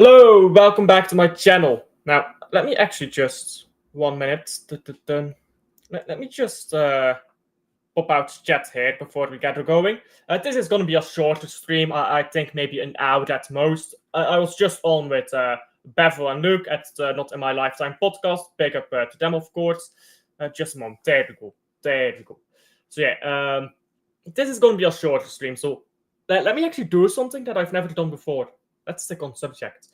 Hello, welcome back to my channel. Now, let me actually just 1 minute. Let me just pop out chat here before we get going. This is going to be a shorter stream. I think maybe an hour at most. I was just on with Bevel and Luke at the Not in My Lifetime podcast. Big up to them, of course. Just a moment. There we go. There we go. So yeah, this is going to be a shorter stream. So let me actually do something that I've never done before. Let's stick on subject.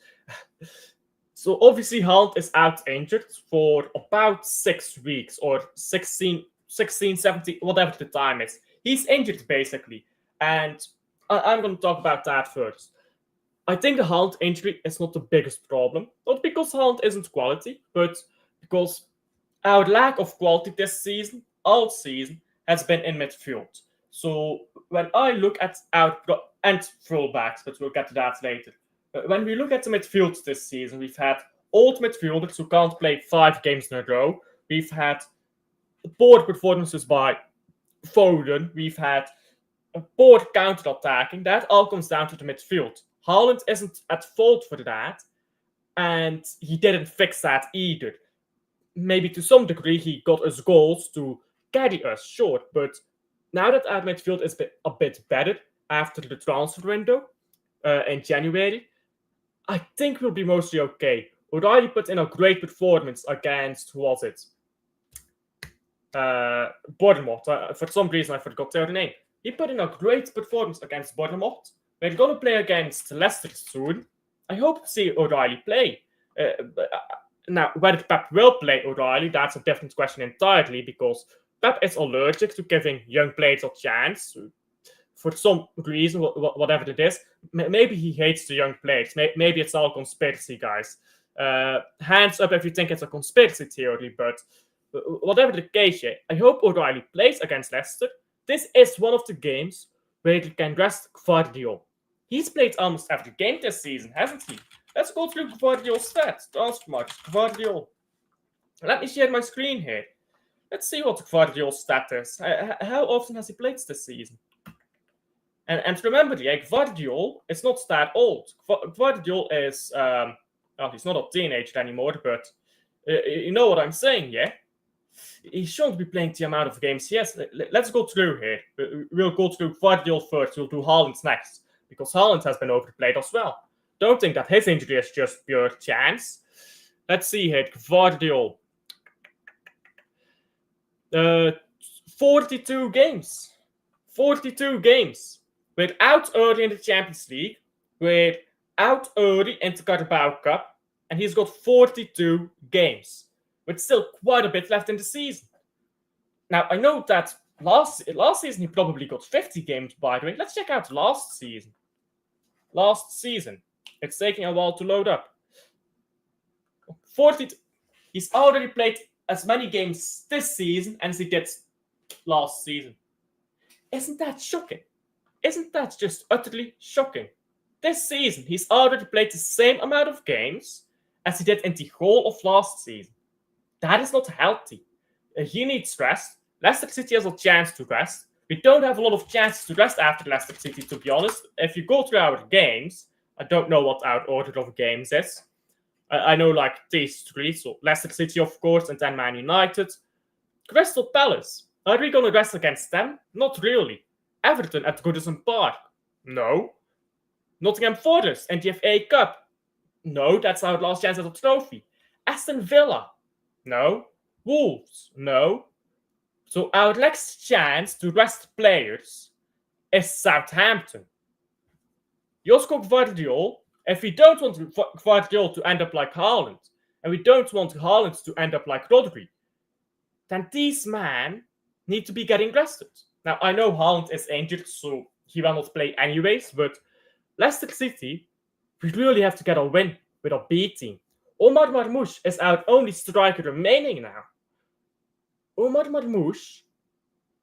So obviously Haaland is out injured for about 6 weeks or 16, 17, whatever the time is. He's injured basically. And I'm going to talk about that first. I think the Haaland injury is not the biggest problem. Not because Haaland isn't quality, but because our lack of quality this season, all season, has been in midfield. So when I look at our and fullbacks, but we'll get to that later. When we look at the midfield this season, we've had old midfielders who can't play 5 games in a row. We've had poor performances by Foden. We've had poor counter-attacking. That all comes down to the midfield. Haaland isn't at fault for that, and he didn't fix that either. Maybe to some degree he got us goals to carry us, sure, but now that our midfield is a bit better after the transfer window in January, I think we'll be mostly okay. O'Reilly put in a great performance against, who was it? Bournemouth. For some reason, I forgot their name. He put in a great performance against Bournemouth. We're going to play against Leicester soon. I hope to see O'Reilly play. Now, whether Pep will play O'Reilly, that's a different question entirely, because Pep is allergic to giving young players a chance. For some reason, whatever it is. Maybe he hates the young players. Maybe it's all conspiracy, guys. Hands up if you think it's a conspiracy theory, but whatever the case, I hope O'Reilly plays against Leicester. This is one of the games where you can rest Gvardiol. He's played almost every game this season, hasn't he? Let's go through Gvardiol's stats. Transfer market, Gvardiol. Let me share my screen here. Let's see what Gvardiol's stat is. How often has he played this season? And remember, Gvardiol is not that old. Gvardiol is, well, he's not a teenager anymore, but you know what I'm saying, yeah? He shouldn't be playing the amount of games he has. Let's go through here. We'll go through Gvardiol first. We'll do Haaland next, because Haaland has been overplayed as well. Don't think that his injury is just pure chance. Let's see here. Gvardiol. 42 games. 42 games. We're out early in the Champions League. We're out early in the Carabao Cup. And he's got 42 games. With still quite a bit left in the season. Now, I know that last season he probably got 50 games, by the way. Let's check out last season. Last season. It's taking a while to load up. 40. He's already played as many games this season as he did last season. Isn't that shocking? Isn't that just utterly shocking? This season, he's already played the same amount of games as he did in the whole of last season. That is not healthy. He needs rest. Leicester City has a chance to rest. We don't have a lot of chances to rest after Leicester City, to be honest. If you go through our games, I don't know what our order of games is. I know like these 3, so Leicester City, of course, and then Man United. Crystal Palace. Are we going to rest against them? Not really. Everton at Goodison Park? No. Nottingham Forest and the FA Cup? No, that's our last chance at a trophy. Aston Villa? No. Wolves? No. So our next chance to rest players is Southampton. Josko Gvardiol, if we don't want Gvardiol to end up like Haaland, and we don't want Haaland to end up like Rodri, then these men need to be getting rested. Now, I know Haaland is injured, so he will not play anyways, but Leicester City, we really have to get a win with a B team. Omar Marmoush is our only striker remaining now. Omar Marmoush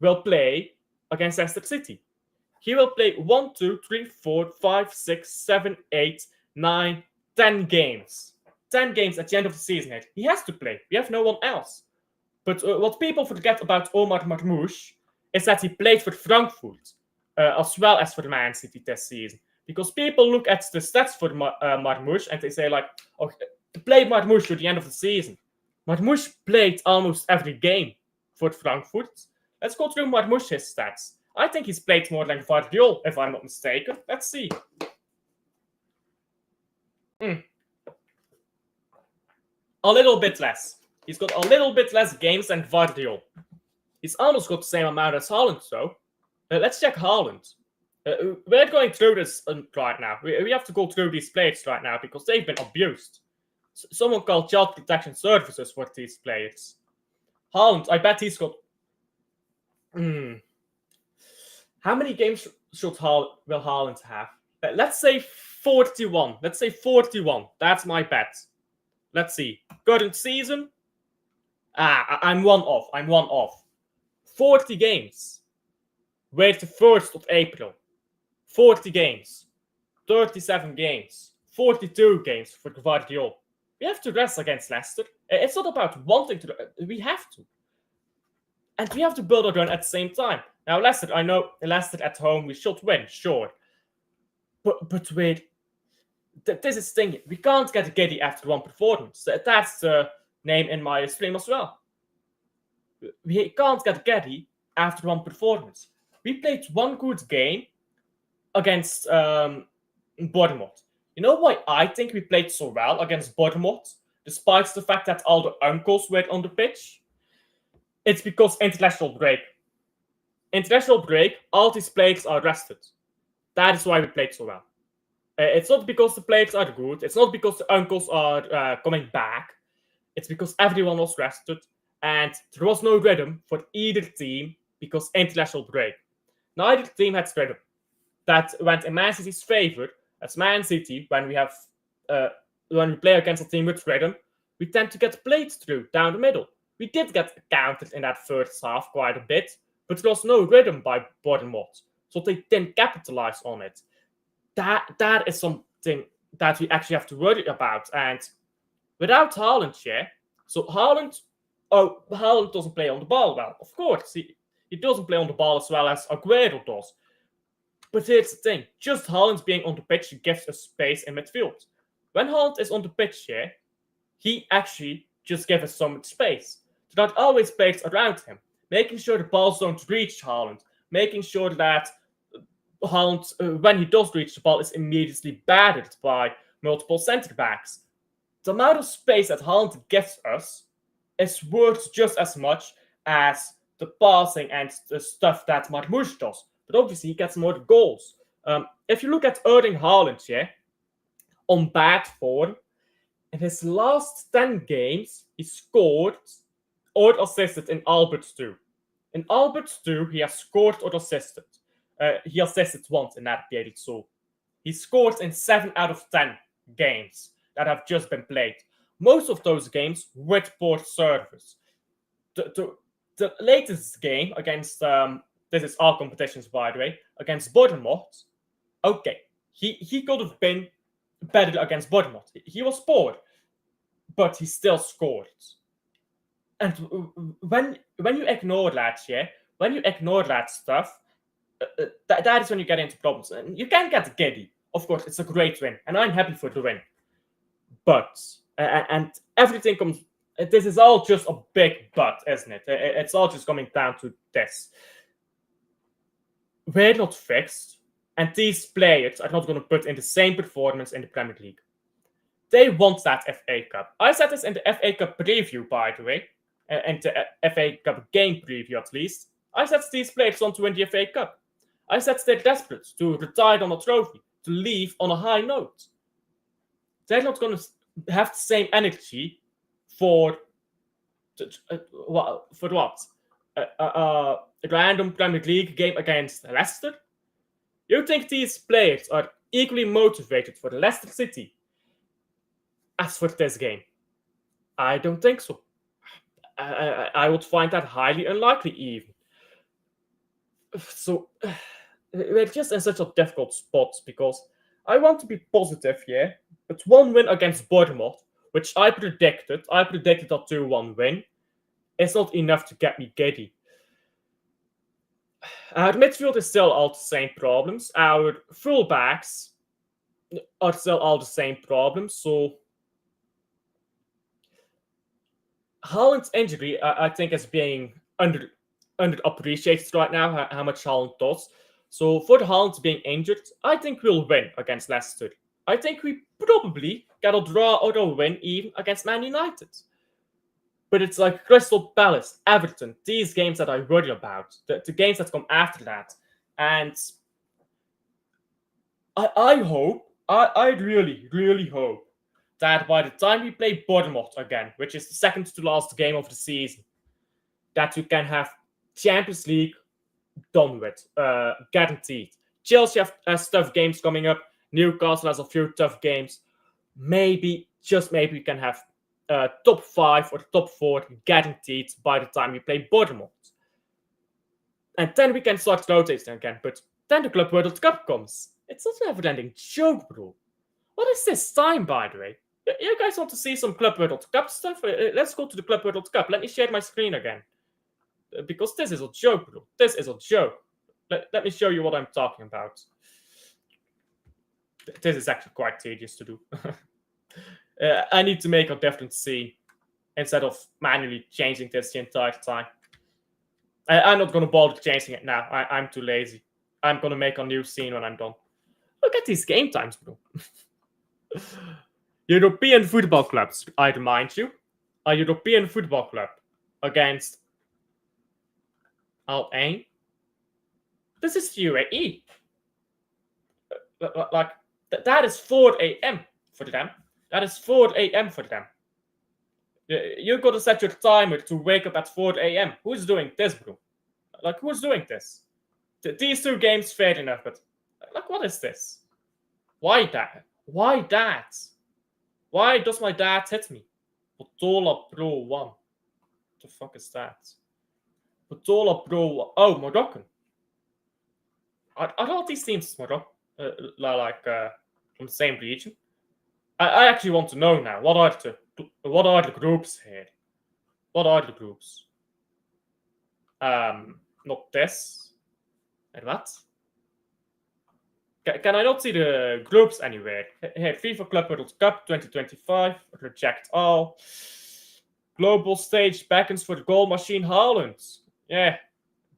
will play against Leicester City. He will play 1, 2, 3, 4, 5, 6, 7, 8, 9, 10 games. 10 games at the end of the season. He has to play. We have no one else. But what people forget about Omar Marmoush is that he played for Frankfurt as well as for Man City this season. Because people look at the stats for Marmoush and they say like, oh, play Marmoush to the end of the season. Marmoush played almost every game for Frankfurt. Let's go through Marmoush's stats. I think he's played more than Guardiola, if I'm not mistaken. Let's see. A little bit less. He's got a little bit less games than Guardiola. He's almost got the same amount as Haaland, though. Let's check Haaland. We're going through this right now. We have to go through these players right now because they've been abused. Someone called Child Protection Services for these players. Haaland, I bet he's got... How many games will Haaland have? Let's say 41. Let's say 41. That's my bet. Let's see. Current season. I'm one off. I'm one off. 40 games. Wait the 1st of April. 40 games. 37 games. 42 games for Guardiola. We have to rest against Leicester. It's not about wanting to. We have to. And we have to build a run at the same time. Now, Leicester, I know Leicester at home, we should win, sure. But wait. This is the thing. We can't get Giddy after one performance. That's the name in my stream as well. We can't get Giddy after one performance. We played one good game against Bournemouth. You know why I think we played so well against Bournemouth, despite the fact that all the uncles were on the pitch? It's because international break. International break, all these players are rested. That is why we played so well. It's not because the players are good. It's not because the uncles are coming back. It's because everyone was rested and there was no rhythm for either team because international break. Neither team had rhythm. That went in Man City's favor. As Man City, when we play against a team with rhythm, we tend to get played through down the middle. We did get countered in that first half quite a bit, but there was no rhythm by Bournemouth, so they didn't capitalize on it. That is something that we actually have to worry about. And without Haaland here, so Haaland doesn't play on the ball well. Of course, he doesn't play on the ball as well as Aguero does. But here's the thing, just Haaland being on the pitch gives us space in midfield. When Haaland is on the pitch here, he actually just gives us so much space. There are always players around him, making sure the balls don't reach Haaland, making sure that Haaland, when he does reach the ball, is immediately battered by multiple centre-backs. The amount of space that Haaland gives us is worth just as much as the passing and the stuff that Marmoush does. But obviously, he gets more goals. If you look at Erling Haaland here, on bad form, in his last 10 games, he scored or assisted in Albert 2. In Albert 2, he has scored or assisted. He assisted once in that period, so he scored in 7 out of 10 games that have just been played. Most of those games with poor service. The latest game against, this is all competitions by the way, against Bournemouth, okay, he could have been better against Bournemouth. He was poor, but he still scored. And when you ignore that, when you ignore that stuff, that is when you get into problems. And you can get Giddy. Of course, it's a great win, and I'm happy for the win. But, and everything comes... This is all just a big but, isn't it? It's all just coming down to this. We're not fixed, and these players are not going to put in the same performance in the Premier League. They want that FA Cup. I said this in the FA Cup preview, by the way, and the FA Cup game preview at least. I said these players want to win the FA Cup. I said they're desperate to retire on a trophy, to leave on a high note. They're not going to have the same energy for what? A random Premier League game against Leicester? You think these players are equally motivated for Leicester City as for this game? I don't think so. I would find that highly unlikely even. So we're just in such a difficult spot because I want to be positive here, but one win against Bournemouth, which I predicted a 2-1 win, is not enough to get me giddy. Our midfield is still all the same problems. Our fullbacks are still all the same problems. So Haaland's injury, I think, is being underappreciated right now. How much Haaland does. So for the Haaland being injured, I think we'll win against Leicester. I think we probably get a draw or a win even against Man United. But it's like Crystal Palace, Everton, these games that I worry about, the games that come after that. And I hope, I really, really hope that by the time we play Bournemouth again, which is the second to last game of the season, that we can have Champions League done with, guaranteed. Chelsea has tough games coming up. Newcastle has a few tough games. Maybe, just maybe, we can have top 5 or top 4 guaranteed by the time we play Bournemouth. And then we can start rotating again. But then the Club World Cup comes. It's not a never-ending joke, bro. What is this time, by the way? You guys want to see some Club World Cup stuff? Let's go to the Club World Cup. Let me share my screen again. Because this is a joke, bro. This is a joke. Let me show you what I'm talking about. This is actually quite tedious to do. I need to make a different scene instead of manually changing this the entire time. I'm not going to bother changing it now. I'm too lazy. I'm going to make a new scene when I'm done. Look at these game times, bro. European football clubs, I remind you. A European football club against HAALAND. This is UAE. Like, that is 4 a.m. for them. That is 4 a.m. for them. You got to set your timer to wake up at 4 a.m. Who's doing this, bro? Like, who's doing this? These two games, fair enough, but like, what is this? Why that? Why that? Why does my dad hit me? Potola Pro 1. What the fuck is that? Potola Pro 1. Oh, Moroccan. Are all these teams Moroccan? From the same region? I actually want to know now. What are the groups here? What are the groups? Not this. And what? Can I not see the groups anywhere? Here, FIFA Club World Cup 2025. Reject all. Global stage beckons for the goal machine HAALAND. Yeah.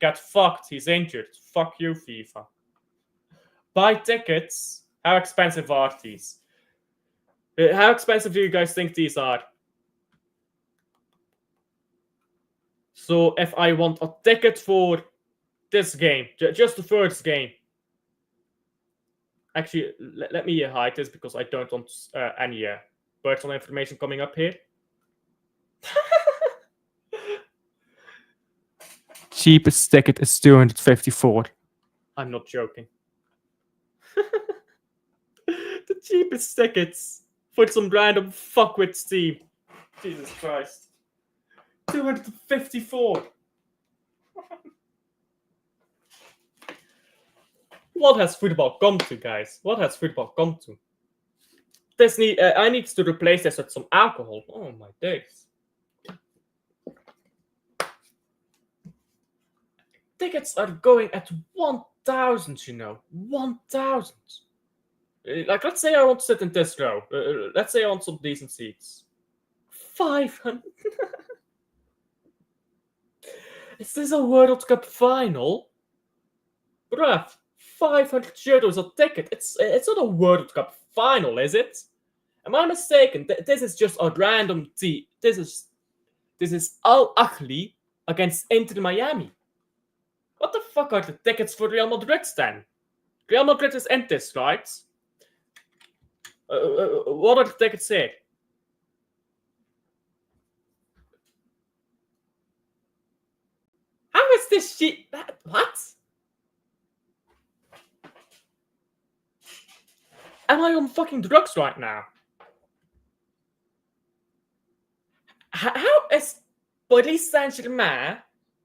Get fucked. He's injured. Fuck you, FIFA. Buy tickets. How expensive are these? How expensive do you guys think these are? So if I want a ticket for this game, just the first game. Actually, let me hide this because I don't want any personal information coming up here. Cheapest ticket is 254. I'm not joking. The cheapest tickets for some random fuckwit team. Jesus Christ. 254. What has football come to, guys? What has football come to? I need to replace this with some alcohol. Oh my days. Tickets are going at 1,000, you know. 1,000. Like, let's say I want to sit in this row. Let's say I want some decent seats. 500. Is this a World Cup final? Bruh, 500 euros a ticket. It's not a World Cup final, is it? Am I mistaken? This is just a random team. This is Al Ahly against Inter Miami. What the fuck are the tickets for Real Madrid then? Real Madrid is in this, right? What are the tickets here? How is this shit? What? Am I on fucking drugs right now? How is Paris Saint-Germain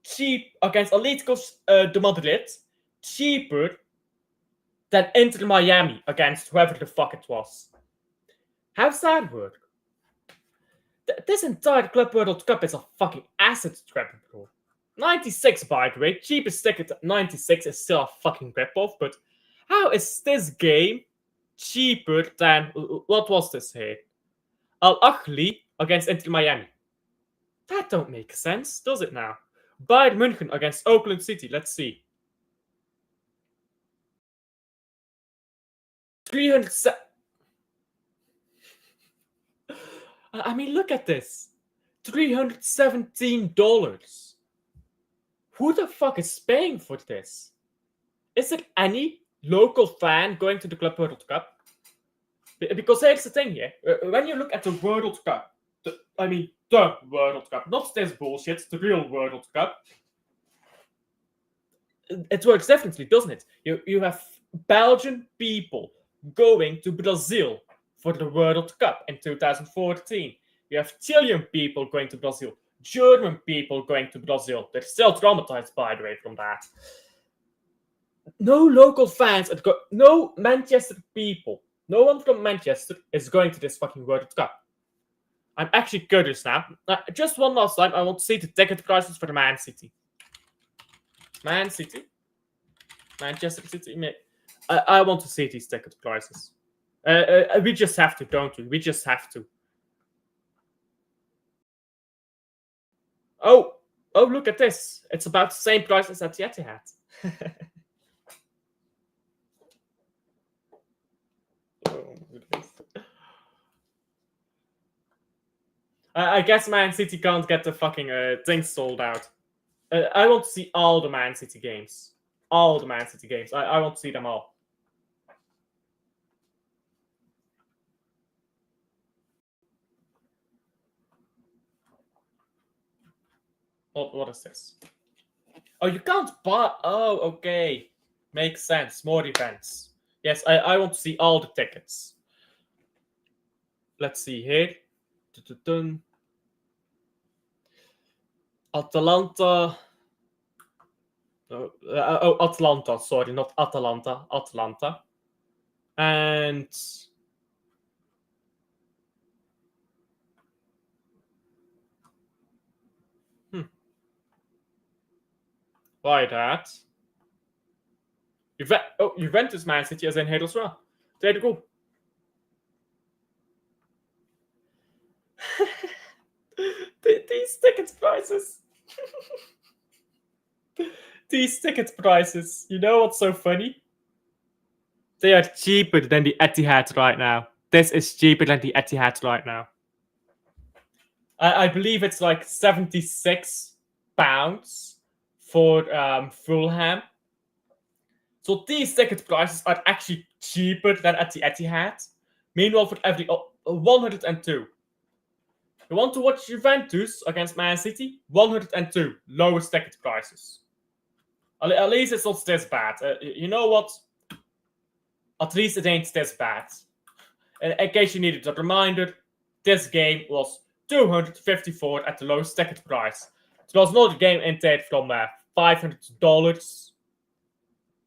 cheap against Atletico de Madrid cheaper than Inter Miami against whoever the fuck it was? How's that work? This entire Club World Cup is a fucking asset trap, bro. 96, by the way. Cheapest ticket at 96 is still a fucking ripoff, but how is this game cheaper than what was this here? Al Ahly against Inter Miami. That don't make sense, does it now? Bayern München against Oakland City. Let's see. 300. I mean, look at this. $317. Who the fuck is paying for this? Is there any local fan going to the Club World Cup? Because here's the thing here. When you look at the World Cup, the World Cup, not this bullshit, the real World Cup, it works differently, doesn't it? You have Belgian people going to Brazil for the World Cup in 2014. You have Chilean people going to Brazil, German people going to Brazil. They're still traumatized, by the way, from that. No local fans, no Manchester people. No one from Manchester is going to this fucking World Cup. I'm actually curious now. Just one last time, I want to see the ticket prices for the Man City. Man City. Manchester City. I want to see these ticket prices. We just have to, don't we? We just have to. Oh, look at this. It's about the same price as at the Etihad. I guess Man City can't get the fucking thing sold out. I want to see all the Man City games. All the Man City games. I want to see them all. What is this? Oh, you can't buy. Oh, okay. Makes sense. More events. Yes, I want to see all the tickets. Let's see here. Atalanta. Atlanta. Sorry, not Atalanta. Atlanta. And why that? Juventus Man City as in here as well. There you go. These ticket prices. These ticket prices. You know what's so funny? They are cheaper than the Etihad right now. This is cheaper than the Etihad right now. I believe it's like £76 for Fulham. So these ticket prices are actually cheaper than at the Etihad. Meanwhile, for every 102. You want to watch Juventus against Man City? 102. Lowest ticket prices. At least it's not this bad. You know what? At least it ain't this bad. In case you needed a reminder, this game was $254 at the lowest ticket price. There was another game in there from $500.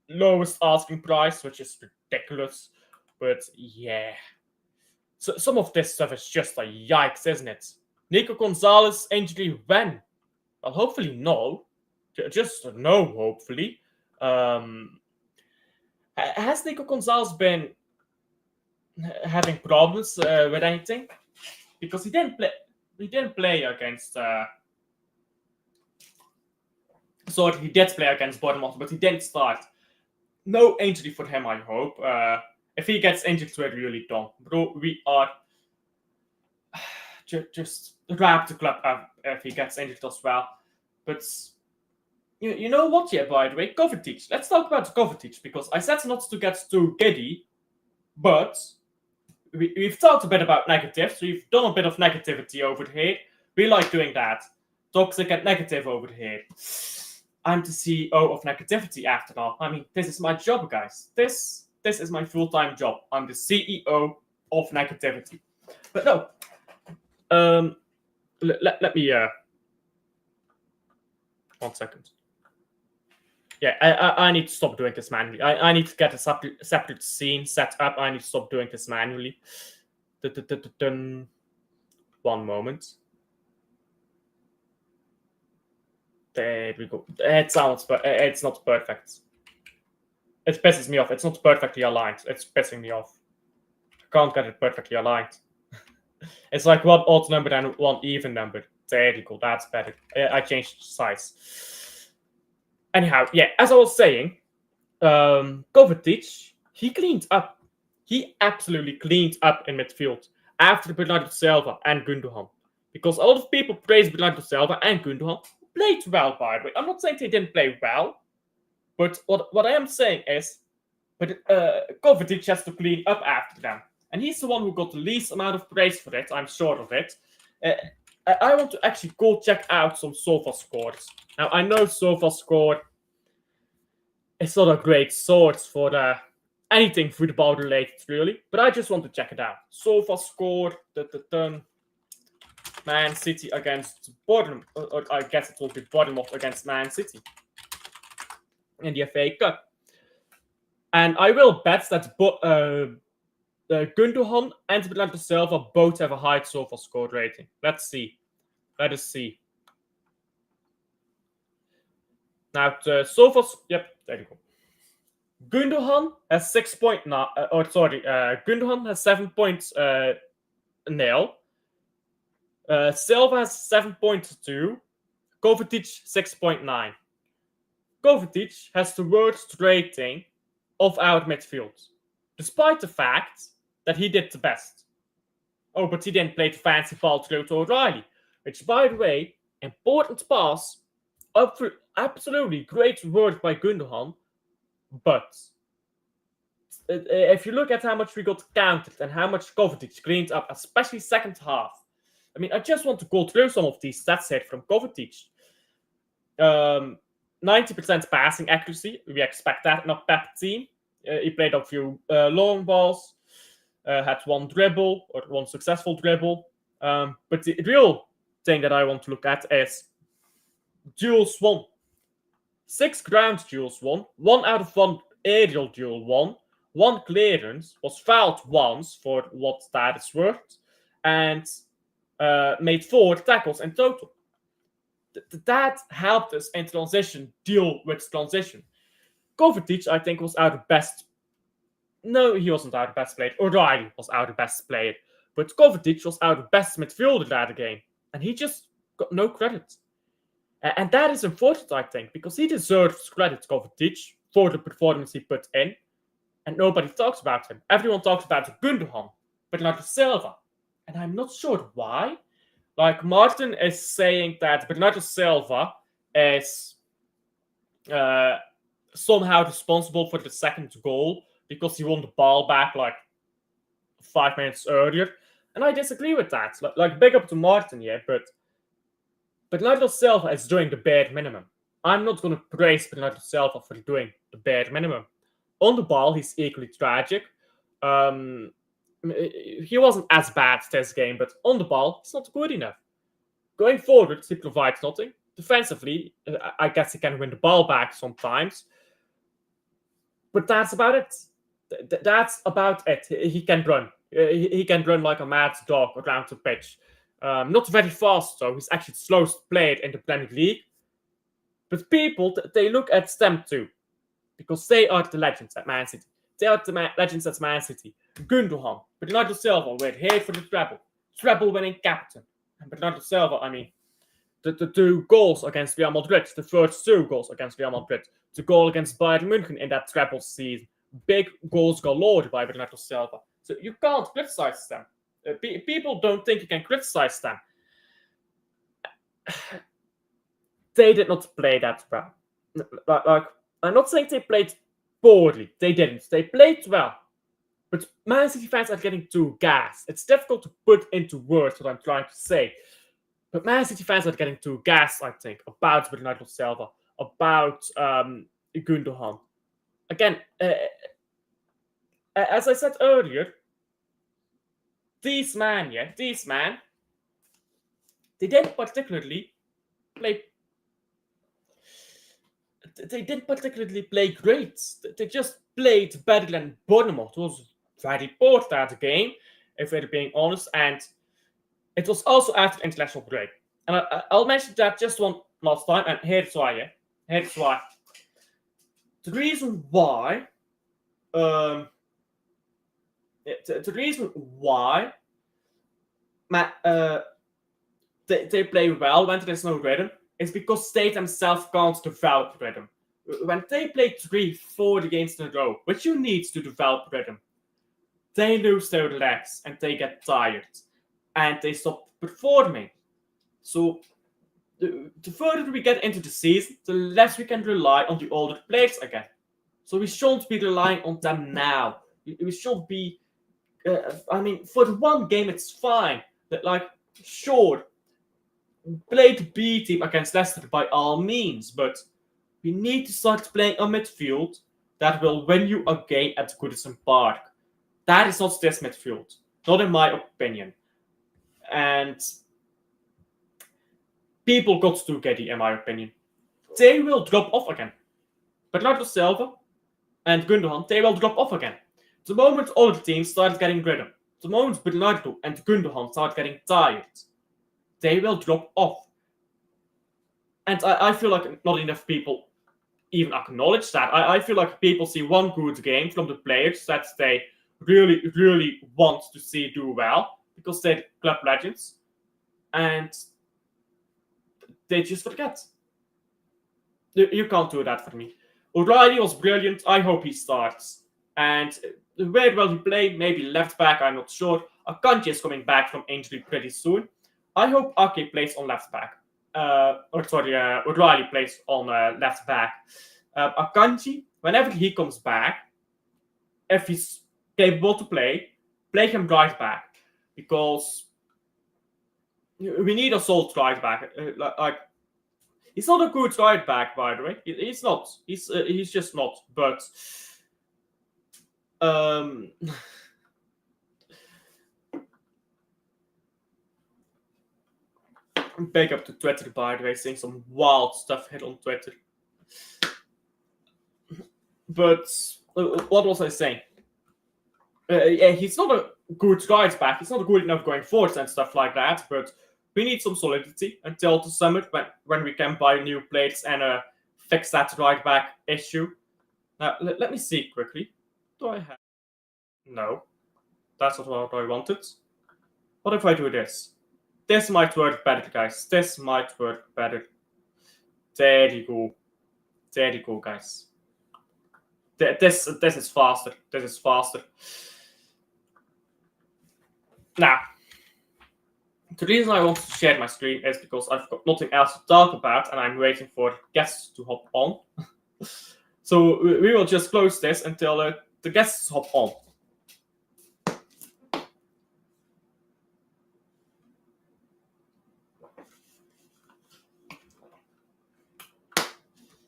Lowest asking price, which is ridiculous. But yeah. So some of this stuff is just a yikes, isn't it? Nico Gonzalez injury when? Well, hopefully no. Just no, hopefully. Has Nico Gonzalez been having problems with anything? Because he didn't play. He didn't play against. Sorry, he did play against Bournemouth, but he didn't start. No injury for him, I hope. If he gets injured, we're really done. Bro, we are just wrap the club up if he gets injured as well. But you know what, yeah, by the way, Kovacic. Let's talk about Kovacic, because I said not to get too giddy, but we've talked a bit about negatives. We've done a bit of negativity over here. We like doing that. Toxic and negative over here. I'm the CEO of negativity after all. I mean, this is my job, guys. This is my full-time job. I'm the CEO of negativity. But no. Let me 1 second. Yeah, I need to stop doing this manually. I need to get a separate scene set up. I need to stop doing this manually. 1 moment. There we go. It sounds, but it's not perfect. It pisses me off. It's not perfectly aligned. It's pissing me off. can't get it perfectly aligned. It's like one odd number and one even number. There you go, that's better. I changed size. Anyhow, yeah, as I was saying, Kovacic, he cleaned up. He absolutely cleaned up in midfield after Bernardo Silva and Gundogan. Because a lot of people praise Bernardo Silva and Gundogan. Played well, by the way. I'm not saying they didn't play well. But what I am saying is, Kovacic has to clean up after them. And he's the one who got the least amount of praise for it, I'm sure of it. I want to actually go check out some Sofa scores. Now, I know Sofa score is not a great source for anything football related, really. But I just want to check it out. Sofa score, Man City against Bournemouth, or I guess it will be Bournemouth against Man City in the FA Cup. And I will bet that Gundogan and Bernardo Silva both have a high Sofa score rating. Let's see. Let us see. Now, the Sofa's... Yep, there you go. Gundogan has 6.9... Gundogan has 7.0. Silva has 7.2. Kovacic, 6.9. Kovacic has the worst rating of our midfield, despite the fact that he did the best. Oh, but he didn't play the fancy ball through to O'Reilly, which, by the way, important pass, absolutely great work by Gundogan, but if you look at how much we got countered and how much Kovacic cleaned up, especially second half, I mean, I just want to go through some of these stats here from Kovacic. 90% passing accuracy, we expect that in a Pep team. He played a few long balls, had one dribble, or one successful dribble. But the real thing that I want to look at is duels won. 6 ground duels won, 1 out of 1 aerial duel won, 1 clearance, was fouled once for what that is worth, and made 4 tackles in total. That helped us in transition deal with transition. Kovacic, I think, was our best. No, he wasn't our best player. O'Reilly was our best player. But Kovacic was our best midfielder that game. And he just got no credit. And that is important, I think, because he deserves credit, Kovacic, for the performance he put in. And nobody talks about him. Everyone talks about Gundogan, but not Silva. And I'm not sure why. Like, Martin is saying that Bernardo Silva is somehow responsible for the second goal because he won the ball back like 5 minutes earlier. And I disagree with that. Like big up to Martin, yeah, but Bernardo Silva is doing the bare minimum. I'm not going to praise Bernardo Silva for doing the bare minimum. On the ball, he's equally tragic. He wasn't as bad this game, but on the ball, he's not good enough. Going forward, he provides nothing. Defensively, I guess he can win the ball back sometimes. But that's about it. That's about it. He can run. He can run like a mad dog around the pitch. Not very fast, though. He's actually the slowest player in the Premier League. But people, they look at them too. Because they are the legends at Man City. They are the legends at Man City. Gundogan, Bernardo Silva were here for the treble. Treble-winning captain. And Bernardo Silva, I mean, the 2 goals against Real Madrid, the first 2 goals against Real Madrid, the goal against Bayern München in that treble season, big goals galore by Bernardo Silva. So you can't criticize them. People don't think you can criticize them. They did not play that well. Like, I'm not saying they played poorly. They didn't. They played well. But Man City fans are getting too gassed. It's difficult to put into words what I'm trying to say. But Man City fans are getting too gassed, I think, about Bernardo Silva, about Gundogan. Again, as I said earlier, these men, they didn't particularly play. They didn't particularly play great. They just played better than Bournemouth. It was very poor that game, if we're being honest. And it was also after the international break. And I'll mention that just one last time. And here's why, yeah. Here's why. The reason why The reason why they play well when there is no rhythm is because they themselves can't develop rhythm. When they play 3-4 games in a row, which you need to develop rhythm, they lose their legs and they get tired and they stop performing. So the further we get into the season, the less we can rely on the older players again. So we shouldn't be relying on them now. We should be. I mean, for the one game, it's fine. But like, sure, play the B team against Leicester by all means, but we need to start playing a midfield that will win you a game at Goodison Park. That is not this midfield, not in my opinion. And people got to Giddy, in my opinion. They will drop off again. Bernardo Silva and Gundogan, they will drop off again. The moment other teams start getting rhythm, the moment Bernardo and Gundogan start getting tired, they will drop off. And I feel like not enough people even acknowledge that. I feel like people see one good game from the players that they really, really want to see do well because they're club legends, and they just forget. You can't do that for me. O'Reilly was brilliant. I hope he starts. And where will he play? Maybe left back, I'm not sure. Akanji is coming back from injury pretty soon. I hope Ake plays on left back. O'Reilly plays on left back. Akanji, whenever he comes back, if he's capable to play him right back. Because we need a solid right back. He's not a good right back, by the way. He's not. He's just not. But big up to Twitter, by the way, saying some wild stuff hit on Twitter. But what was I saying? Yeah, he's not a good right back. He's not good enough going forwards and stuff like that. But we need some solidity until the summer when we can buy new players and fix that right back issue. Now, let me see quickly. Do I have... No. That's not what I wanted. What if I do this? This might work better, guys. This might work better. There you go. There you go, guys. This is faster. This is faster. Now, the reason I want to share my screen is because I've got nothing else to talk about and I'm waiting for guests to hop on. So we will just close this until the guests hop on.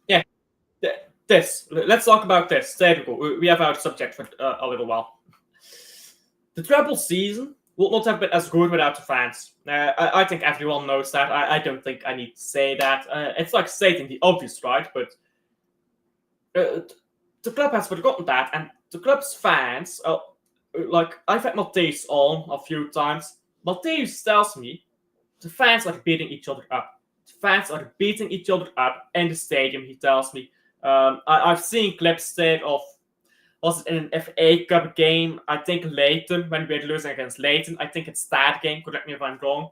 Yeah, this. Let's talk about this. There we go. We have our subject for a little while. The treble season would not have been as good without the fans. I think everyone knows that. I don't think I need to say that. It's like stating the obvious, right? But the club has forgotten that, and the club's fans, like I've had Matthäus on a few times. Matthäus tells me the fans are beating each other up. The fans are beating each other up in the stadium, he tells me. I've seen clips there of, was it in an FA Cup game? I think Leighton, when we were losing against Leighton. I think it's that game, correct me if I'm wrong,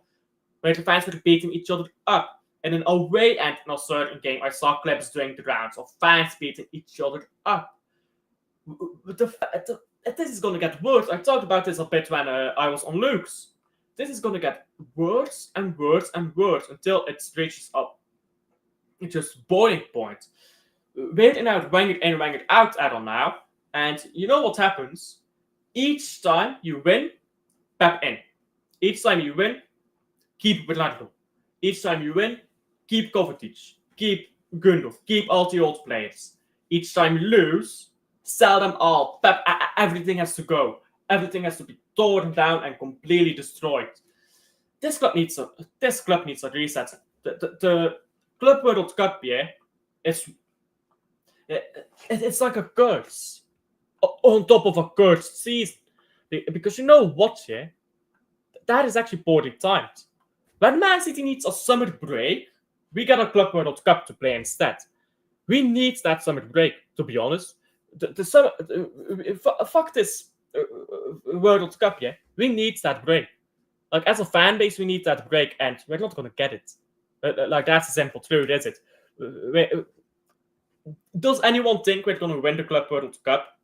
where the fans were beating each other up. In an away and in a certain game, I saw clips doing the rounds of fans beating each other up. This is going to get worse. I talked about this a bit when I was on Luke's. This is going to get worse and worse and worse until it reaches up. It's just boiling point. We're in out, Wenger in, Wenger out add-on now. And you know what happens? Each time you win, Pep in. Each time you win, keep Bernardo. Each time you win, keep Kovacic. Keep Gundo. Keep all the old players. Each time you lose, sell them all. Pep, everything has to go. Everything has to be torn down and completely destroyed. This club needs a reset. The Club World Cup, yeah, it's like a curse on top of a cursed season. Because you know what, yeah? That is actually poorly timed. When Man City needs a summer break, we get a Club World Cup to play instead. We need that summer break, to be honest. Fuck this World Cup, yeah, we need that break. Like, as a fan base, we need that break, and we're not going to get it. Like, that's a simple truth, is it? Does anyone think we're going to win the Club World Cup?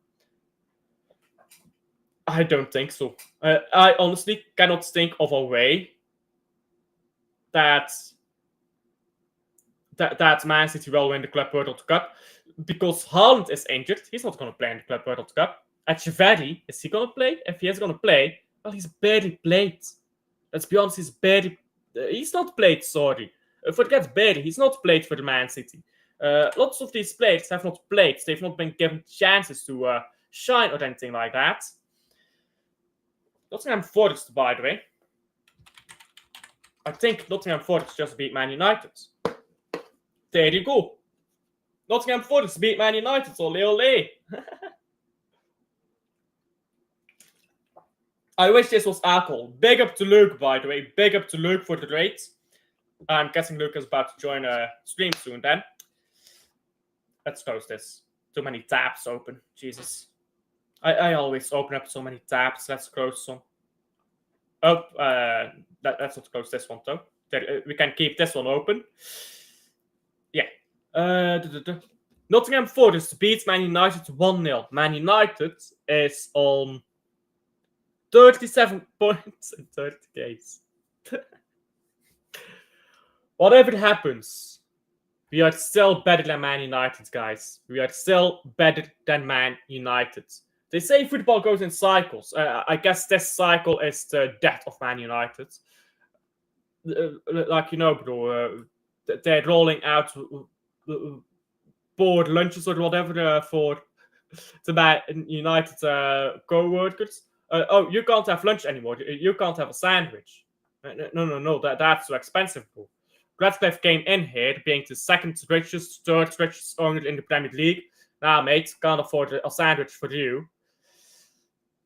I don't think so. I honestly cannot think of a way that Man City will win the Club World Cup, because Haaland is injured. He's not going to play in the Club World Cup. Echeverri, is he going to play? If he is going to play, well, he's barely played. Let's be honest, he's not played, sorry. Forget barely, he's not played for the Man City. Lots of these players have not played. They've not been given chances to shine or anything like that. Nottingham Forest, by the way. I think Nottingham Forest just beat Man United. There you go. Nottingham Forest beat Man United, ole ole. I wish this was alcohol. Big up to Luke, by the way. Big up to Luke for the rates. I'm guessing Luke is about to join a stream soon then. Let's close this. Too many tabs open. Jesus. I always open up so many tabs. Let's close some. Oh, let's not close this one though. We can keep this one open. Yeah. Nottingham Forest beats Man United 1-0. Man United is on 37 points in 30 games. Whatever happens, we are still better than Man United, guys. We are still better than Man United. They say football goes in cycles. I guess this cycle is the death of Man United. Like, you know, bro, they're rolling out board lunches or whatever for the Man United co-workers. Oh, you can't have lunch anymore. You can't have a sandwich. No, that's too expensive, bro. Radcliffe came in here being the second richest, third richest owner in the Premier League. Nah, mate, can't afford a sandwich for you.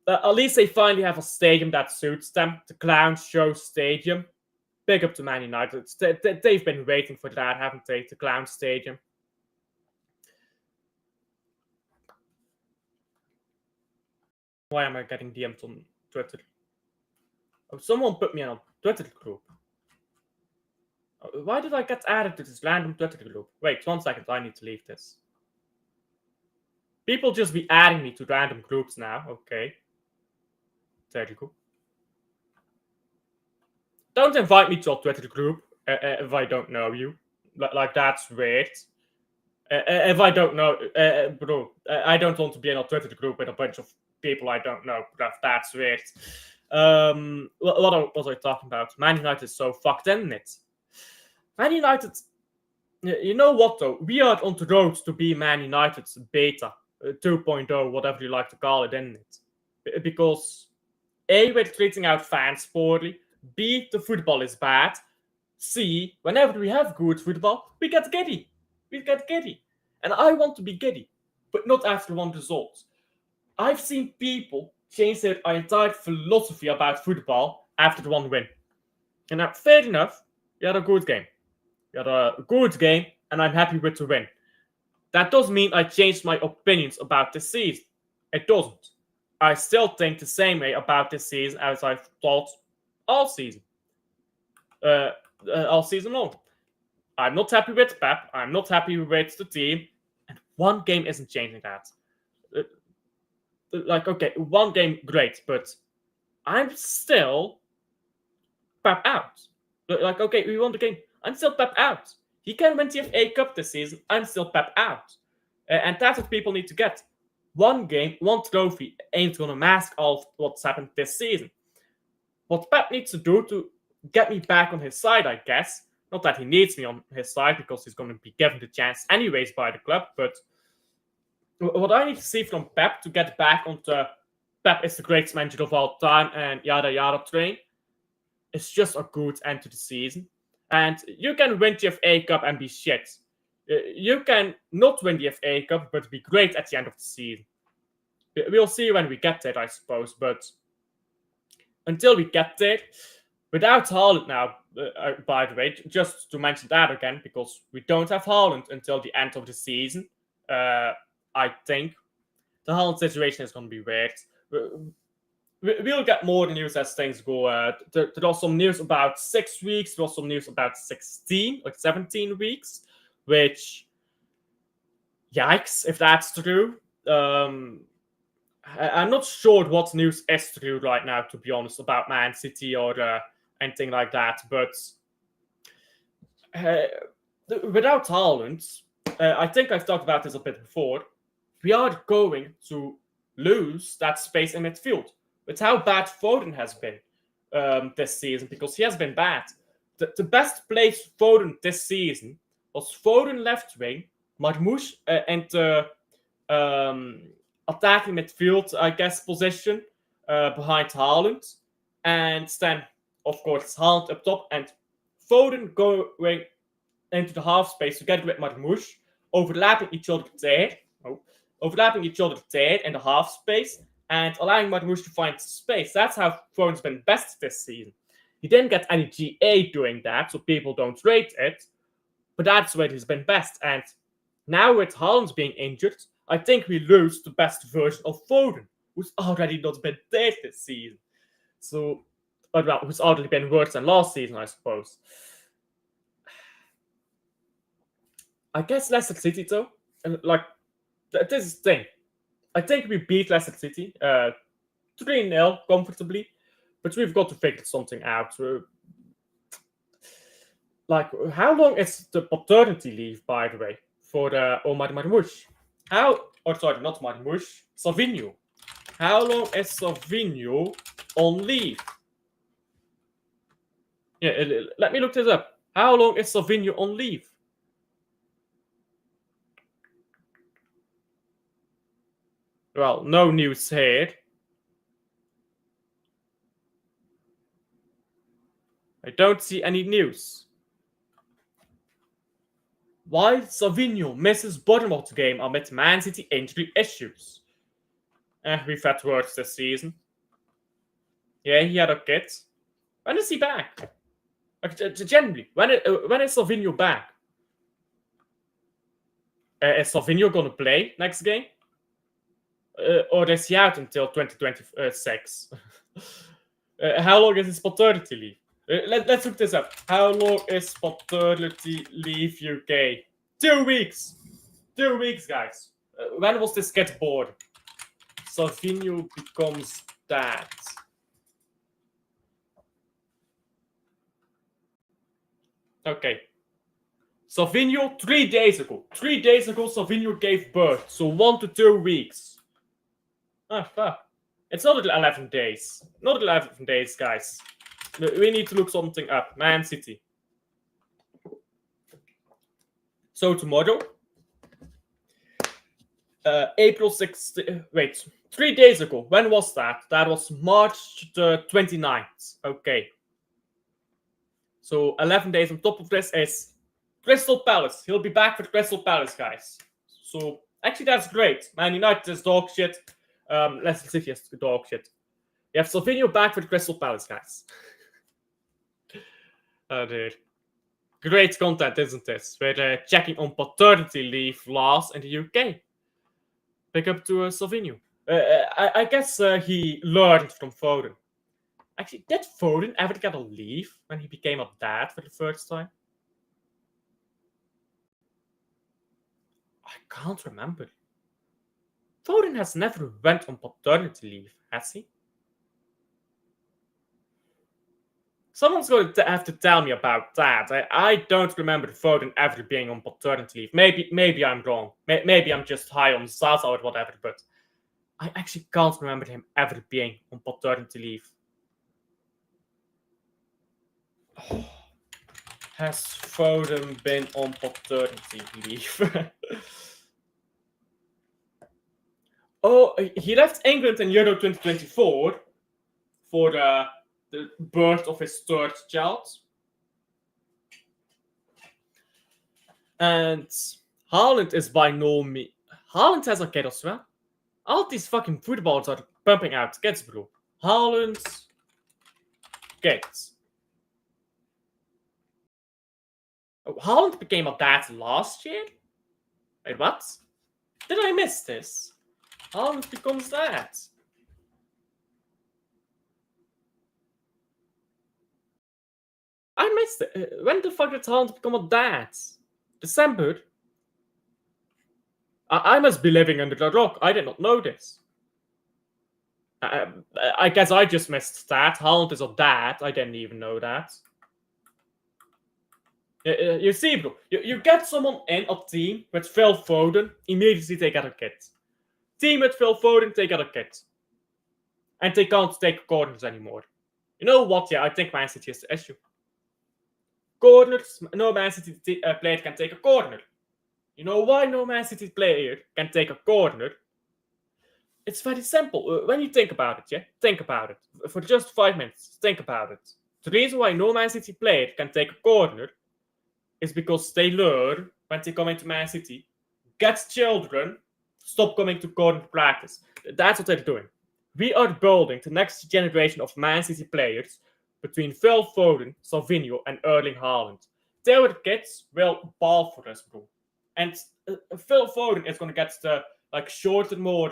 At least they finally have a stadium that suits them. The Clown Show Stadium. Big up to Man United. They've been waiting for that, haven't they? The Clown Stadium. Why am I getting DM'd on Twitter? Oh, someone put me in a Twitter group. Why did I get added to this random Twitter group? Wait, 1 second. I need to leave this. People just be adding me to random groups now. Okay. There you go. Don't invite me to a Twitter group if I don't know you. Like, that's weird. If I don't know, bro, I don't want to be in a Twitter group with a bunch of people I don't know. That's weird. What was I talking about? Man United is so fucked in it. Man United, you know what though? We are on the road to be Man United's beta 2.0, whatever you like to call it, isn't it? Because A, we're treating out fans poorly. B, the football is bad. C, whenever we have good football, we get giddy. And I want to be giddy, but not after one result. I've seen people change their entire philosophy about football after one win. And now, fair enough, you had a good game. And I'm happy with the win. That doesn't mean I changed my opinions about this season. It doesn't. I still think the same way about this season as I've thought all season. All season long. I'm not happy with Pep. I'm not happy with the team. And one game isn't changing that. Okay, one game, great. But I'm still Pep out. Okay, we won the game. I'm still Pep out. He can win the FA Cup this season. I'm still Pep out. And that's what people need to get. One game, one trophy ain't going to mask all of what's happened this season. What Pep needs to do to get me back on his side, I guess. Not that he needs me on his side, because he's going to be given the chance anyways by the club. But what I need to see from Pep to get back onto Pep is the greatest manager of all time and yada yada train, it's just a good end to the season. And you can win the FA Cup and be shit. You can not win the FA Cup, but be great at the end of the season. We'll see when we get there, I suppose. But until we get there, without Haaland now, by the way, just to mention that again, because we don't have Haaland until the end of the season, I think the Haaland situation is going to be weird. we'll get more news as things go. There are some news about 6 weeks. There was some news about 16, like 17 weeks, which, yikes, if that's true. I'm not sure what news is true right now, to be honest, about Man City or anything like that. But without Haaland, I think I've talked about this a bit before. We are going to lose that space in midfield. With how bad Foden has been this season, because he has been bad. The best placed Foden this season was Foden left wing, Marmoush and attacking midfield, I guess, position behind Haaland. And then, of course, Haaland up top and Foden going into the half space together with Marmoush, overlapping each other there. Overlapping each other there in the half space and allowing Marmoush to find space. That's how Foden's been best this season. He didn't get any GA doing that, so people don't rate it, but that's where he's been best. And now with Haaland being injured, I think we lose the best version of Foden, who's already not been there this season. So, well, who's already been worse than last season, I suppose. I guess Leicester City, though, like, this is the thing. I think we beat Leicester City 3-0 comfortably, but we've got to figure something out. Like, how long is the paternity leave, by the way, for Omar Marmoush? Sorry, not Marmoush, Savinho. How long is Savinho on leave? Yeah, let me look this up. How long is Savinho on leave? Well, no news here. I don't see any news. Why Savinho misses Bournemouth game amid Man City injury issues? We've had worse this season. Yeah, he had a kid. When is he back? Generally, when is Savinho back? Is Savinho gonna play next game? Or is he out until 2026? How long is his paternity leave? Let's look this up. How long is paternity leave UK? 2 weeks. 2 weeks, guys. When was this kid born? Savinho becomes dad. Okay. Savinho 3 days ago. 3 days ago, Savinho gave birth. So 1 to 2 weeks. Ah, fuck. It's not 11 days. Not 11 days, guys. We need to look something up. Man City. So tomorrow, April 6th. Wait, 3 days ago. When was that? That was March the 29th. Okay. So 11 days on top of this is Crystal Palace. He'll be back for Crystal Palace, guys. So actually, that's great. Man United is dog shit. Leicester City is dog shit. You have Savinho back for the Crystal Palace, guys. Oh, dude. Great content, isn't this? We're checking on paternity leave laws in the UK. Pick up to Savinho. I guess he learned from Foden. Actually, did Foden ever get a leave when he became a dad for the first time? I can't remember. Foden has never went on paternity leave, has he? Someone's going to have to tell me about that. I don't remember Foden ever being on paternity leave. Maybe I'm wrong. Maybe I'm just high on Zaza or whatever, but I actually can't remember him ever being on paternity leave. Oh. Has Foden been on paternity leave? Oh, he left England in Euro 2024 for the birth of his third child. And Haaland is by no means... Haaland has a kid as well. All these fucking footballers are pumping out kids, bro. Haaland's kids. Oh, Haaland became a dad last year? Wait, what? Did I miss this? Haaland becomes dad. I missed it. When the fuck did Haaland become a dad? December? I must be living under the rock. I did not know this. I guess I just missed that. Haaland is a dad. I didn't even know that. You see, bro, you get someone in a team with Phil Foden, immediately they get a kid. Team with Phil Foden, they get a kid. And they can't take corners anymore. You know what? Yeah, I think Man City is the issue. Corners, no Man City player can take a corner. You know why no Man City player can take a corner? It's very simple. When you think about it, yeah? Think about it. For just 5 minutes, think about it. The reason why no Man City player can take a corner is because they learn, when they come into Man City, get children, stop coming to corner practice. That's what they're doing. We are building the next generation of Man City players between Phil Foden, Salvinho, and Erling Haaland. Their kids will ball for us, bro. And Phil Foden is going to get the shorter, more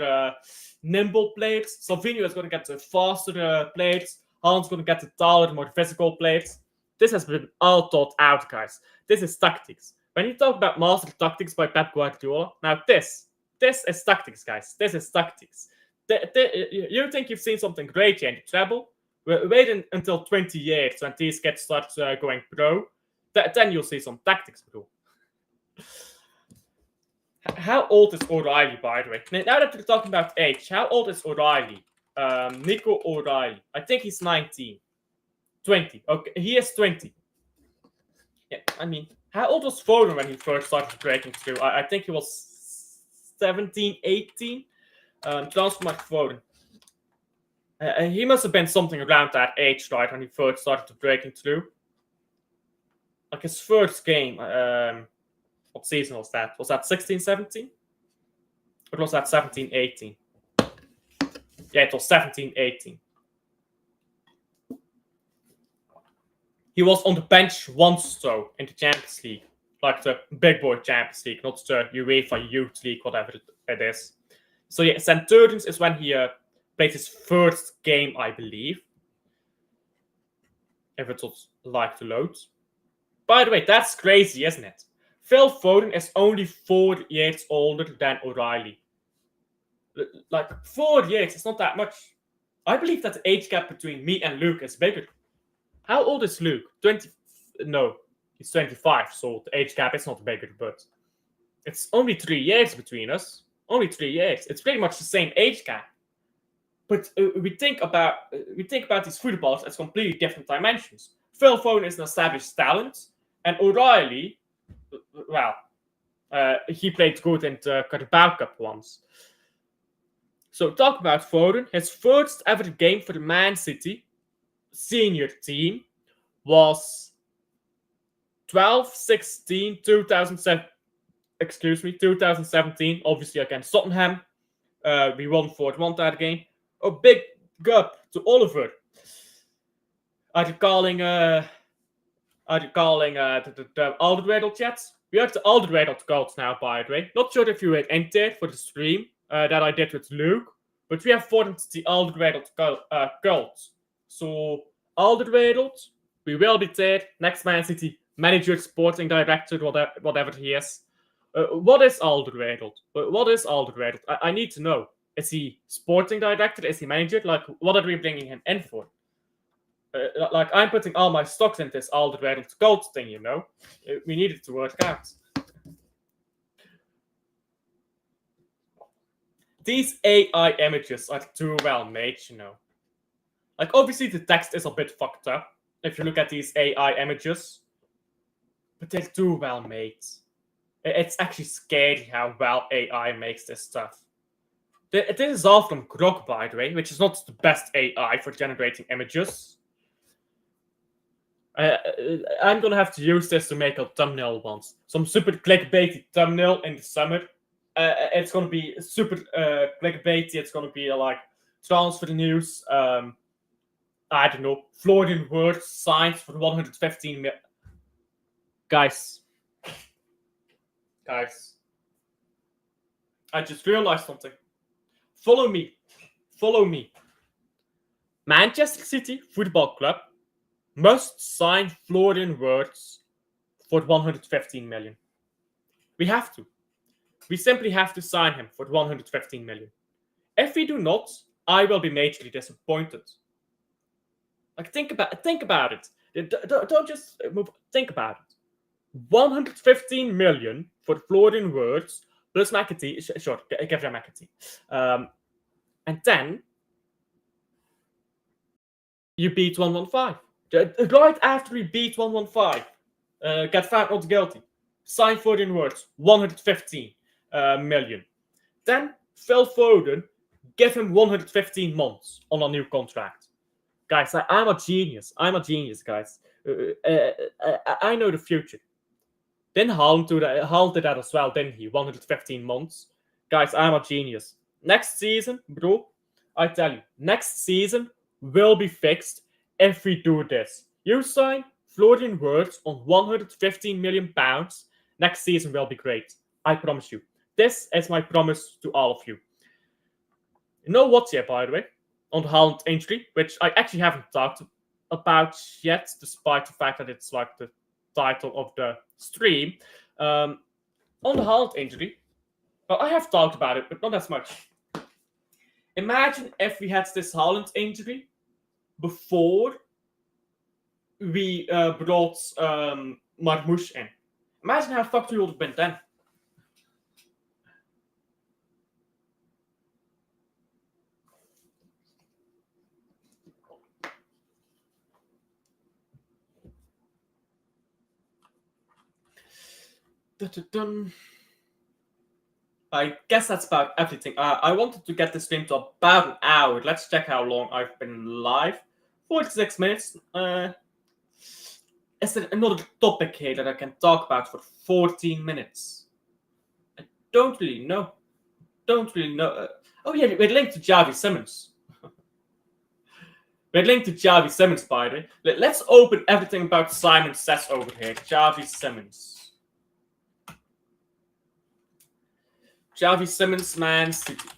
nimble players. Salvinho is going to get the faster players. Haaland's going to get the taller, more physical players. This has been all thought out, guys. This is tactics. When you talk about master tactics by Pep Guardiola, now this is tactics, guys. This is tactics. You think you've seen something great here in the treble? Wait until 20 years when these kids start going pro. Then you'll see some tactics, bro. How old is O'Reilly, by the way? Now that we're talking about age, how old is O'Reilly? Nico O'Reilly. I think he's 19. 20. Okay, he is 20. Yeah, I mean, how old was Foden when he first started breaking through? I think he was 17, 18. Transfer market Foden. He must have been something around that age, right, when he first started breaking through. Like his first game, what season was that? Was that 16, 17? Or was that 17, 18? Yeah, it was 17, 18. He was on the bench once, though, in the Champions League. Like the big boy Champions League, not the UEFA Youth League, whatever it is. So yeah, St. Turden's is when he played his first game, I believe. If it would like to load. By the way, that's crazy, isn't it? Phil Foden is only 4 years older than O'Reilly. Like, 4 years, it's not that much. I believe that the age gap between me and Luke is bigger. How old is Luke? 20? No, he's 25, so the age gap is not bigger, but it's only 3 years between us. Only 3 years. It's pretty much the same age gap. But we think about these footballers as completely different dimensions. Phil Foden is an established talent, and O'Reilly, well, he played good in the Carabao Cup once. So talk about Foden. His first ever game for the Man City senior team was 12-16-2007. 2017, obviously against Tottenham. We won 4-1 that game. A big up to Oliver. Are you calling the Alderweireld chats? We have the Alderweireld cults now, by the way. Not sure if you were in there for the stream that I did with Luke, but we have formed the Alderweireld cult. So, Alderweireld, we will be there. Next Man City manager, sporting director, whatever he is. What is Alderweireld? What is Alderweireld? I need to know. Is he sporting director? Is he manager? Like, what are we bringing him in for? Like, I'm putting all my stocks in this Alderweireld cult thing, you know? We need it to work out. These AI images are too well made, you know. Like, obviously the text is a bit fucked up if you look at these AI images. But they're too well made. It's actually scary how well AI makes this stuff. This is all from Grok, by the way, which is not the best AI for generating images. I'm gonna have to use this to make a thumbnail once. Some super clickbaity thumbnail in the summer. It's gonna be super clickbaity. It's gonna be like transfer news. I don't know. Florian Wirtz signs for 115 million. Guys, I just realized something. Follow me. Manchester City Football Club must sign Florian Wirtz for 115 million. We have to. We simply have to sign him for 115 million. If we do not, I will be majorly disappointed. Like, think about it. Don't just move. Think about it. 115 million for Florian Wirtz plus McAtee. Sure, give them McAtee. And then you beat 115. Right after we beat 115, get found not guilty. Sign Florian Wirtz, 115 million. Then Phil Foden, give him 115 months on a new contract. Guys, I'm a genius. I'm a genius, guys. I know the future. Then Haaland did that as well, didn't he? 115 months. Guys, I'm a genius. Next season, bro, I tell you, next season will be fixed if we do this. You sign Florian Wirtz on 115 million pounds. Next season will be great. I promise you. This is my promise to all of you. You know what's here, by the way, on the Haaland injury, which I actually haven't talked about yet, despite the fact that it's like the title of the stream. On the Haaland injury, well, I have talked about it, but not as much. Imagine if we had this Haaland injury before we brought Marmoush in. Imagine how fucked we would have been then. I guess that's about everything. I wanted to get this stream to about an hour. Let's check how long I've been live. 46 minutes. Is there another topic here that I can talk about for 14 minutes? I don't really know. Oh yeah, we're linked to Javi Simmons. We're linked to Javi Simmons, by the way. Let's open everything about Simon Says over here. Javi Simmons. Javi Simmons, Man City.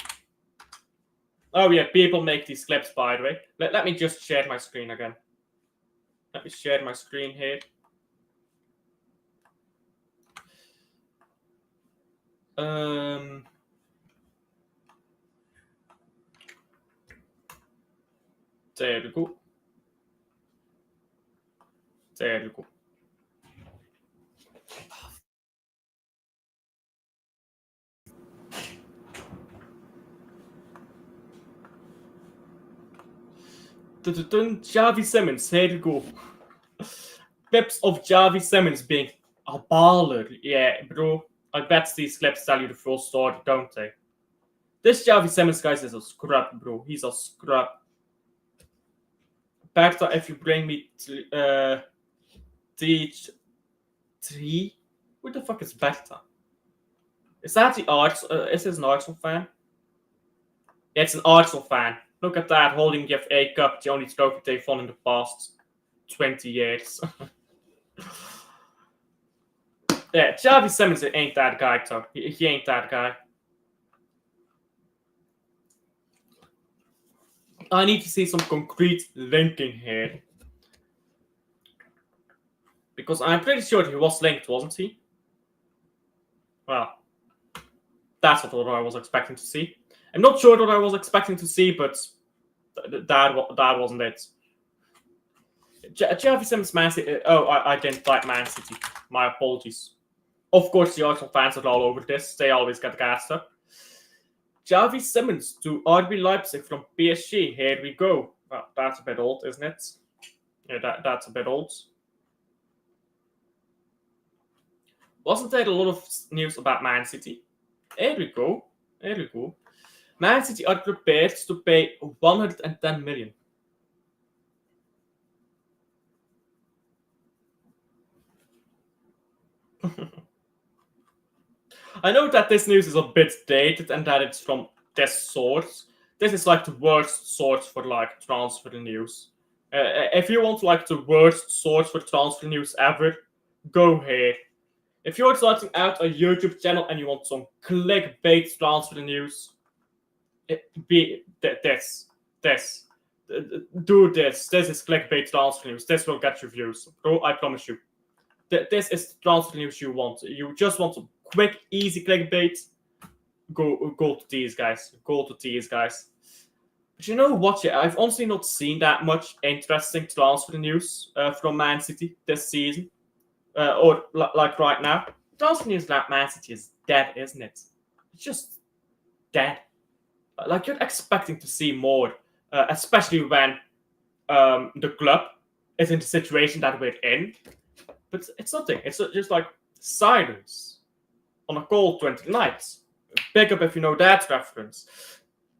Oh yeah, people make these clips, by the way. Let me just share my screen again. Let me share my screen here. There we go. There we go. Javi Simmons, here you go. Clips of Javi Simmons being a baller. Yeah, bro. I bet these clips tell you the full story, don't they? This Javi Simmons, guys, is a scrub, bro. He's a scrub. Bertha, if you bring me to teach 3. Who the fuck is Bertha? Is that the Arsenal? Is this an Arsenal fan? Yeah, it's an Arsenal fan. Look at that, holding the FA Cup, the only trophy they've won in the past 20 years. Yeah, Javi Simmons ain't that guy, though. He ain't that guy. I need to see some concrete linking here. Because I'm pretty sure he was linked, wasn't he? Well, that's what I was expecting to see. I'm not sure what I was expecting to see, but that wasn't it. Javi Simmons, Man City. Oh, I didn't like Man City. My apologies. Of course, the Arsenal fans are all over this. They always get gassed up. Javi Simmons to RB Leipzig from PSG. Here we go. Well, that's a bit old, isn't it? Yeah, that's a bit old. Wasn't there a lot of news about Man City? Here we go. Here we go. Man City are prepared to pay 110 million. I know that this news is a bit dated and that it's from this source. This is like the worst source for like transfer news. If you want like the worst source for transfer news ever, go here. If you're starting out a YouTube channel and you want some clickbait transfer news, be this. Do this. This is clickbait transfer news. This will get you views. Bro, I promise you. This is transfer news you want. You just want some quick, easy clickbait. Go to these guys. Go to these guys. But you know what? Yeah, I've honestly not seen that much interesting transfer news from Man City this season. Or like right now. Transfer news that Man City is dead, isn't it? It's just dead. Like you're expecting to see more, especially when the club is in the situation that we're in. But it's nothing. It's just like silence on a cold 20 nights. Pick up if you know that reference.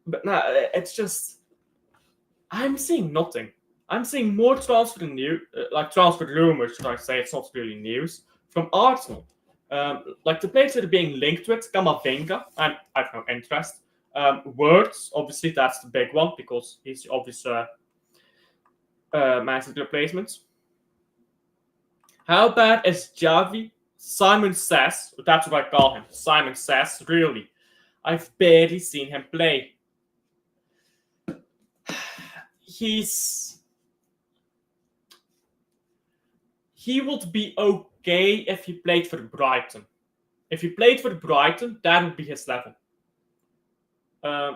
But no, it's just I'm seeing nothing. I'm seeing more transfer news, like transfer rumors, should I say? It's not really news from Arsenal. Like the players that are being linked to it, Camavinga, and I have no interest. Words, obviously, that's the big one because he's the obvious Man City replacement. How bad is Javi? Simon says, that's what I call him. Simon says, really. I've barely seen him play. He would be okay if he played for Brighton. If he played for Brighton, that would be his level.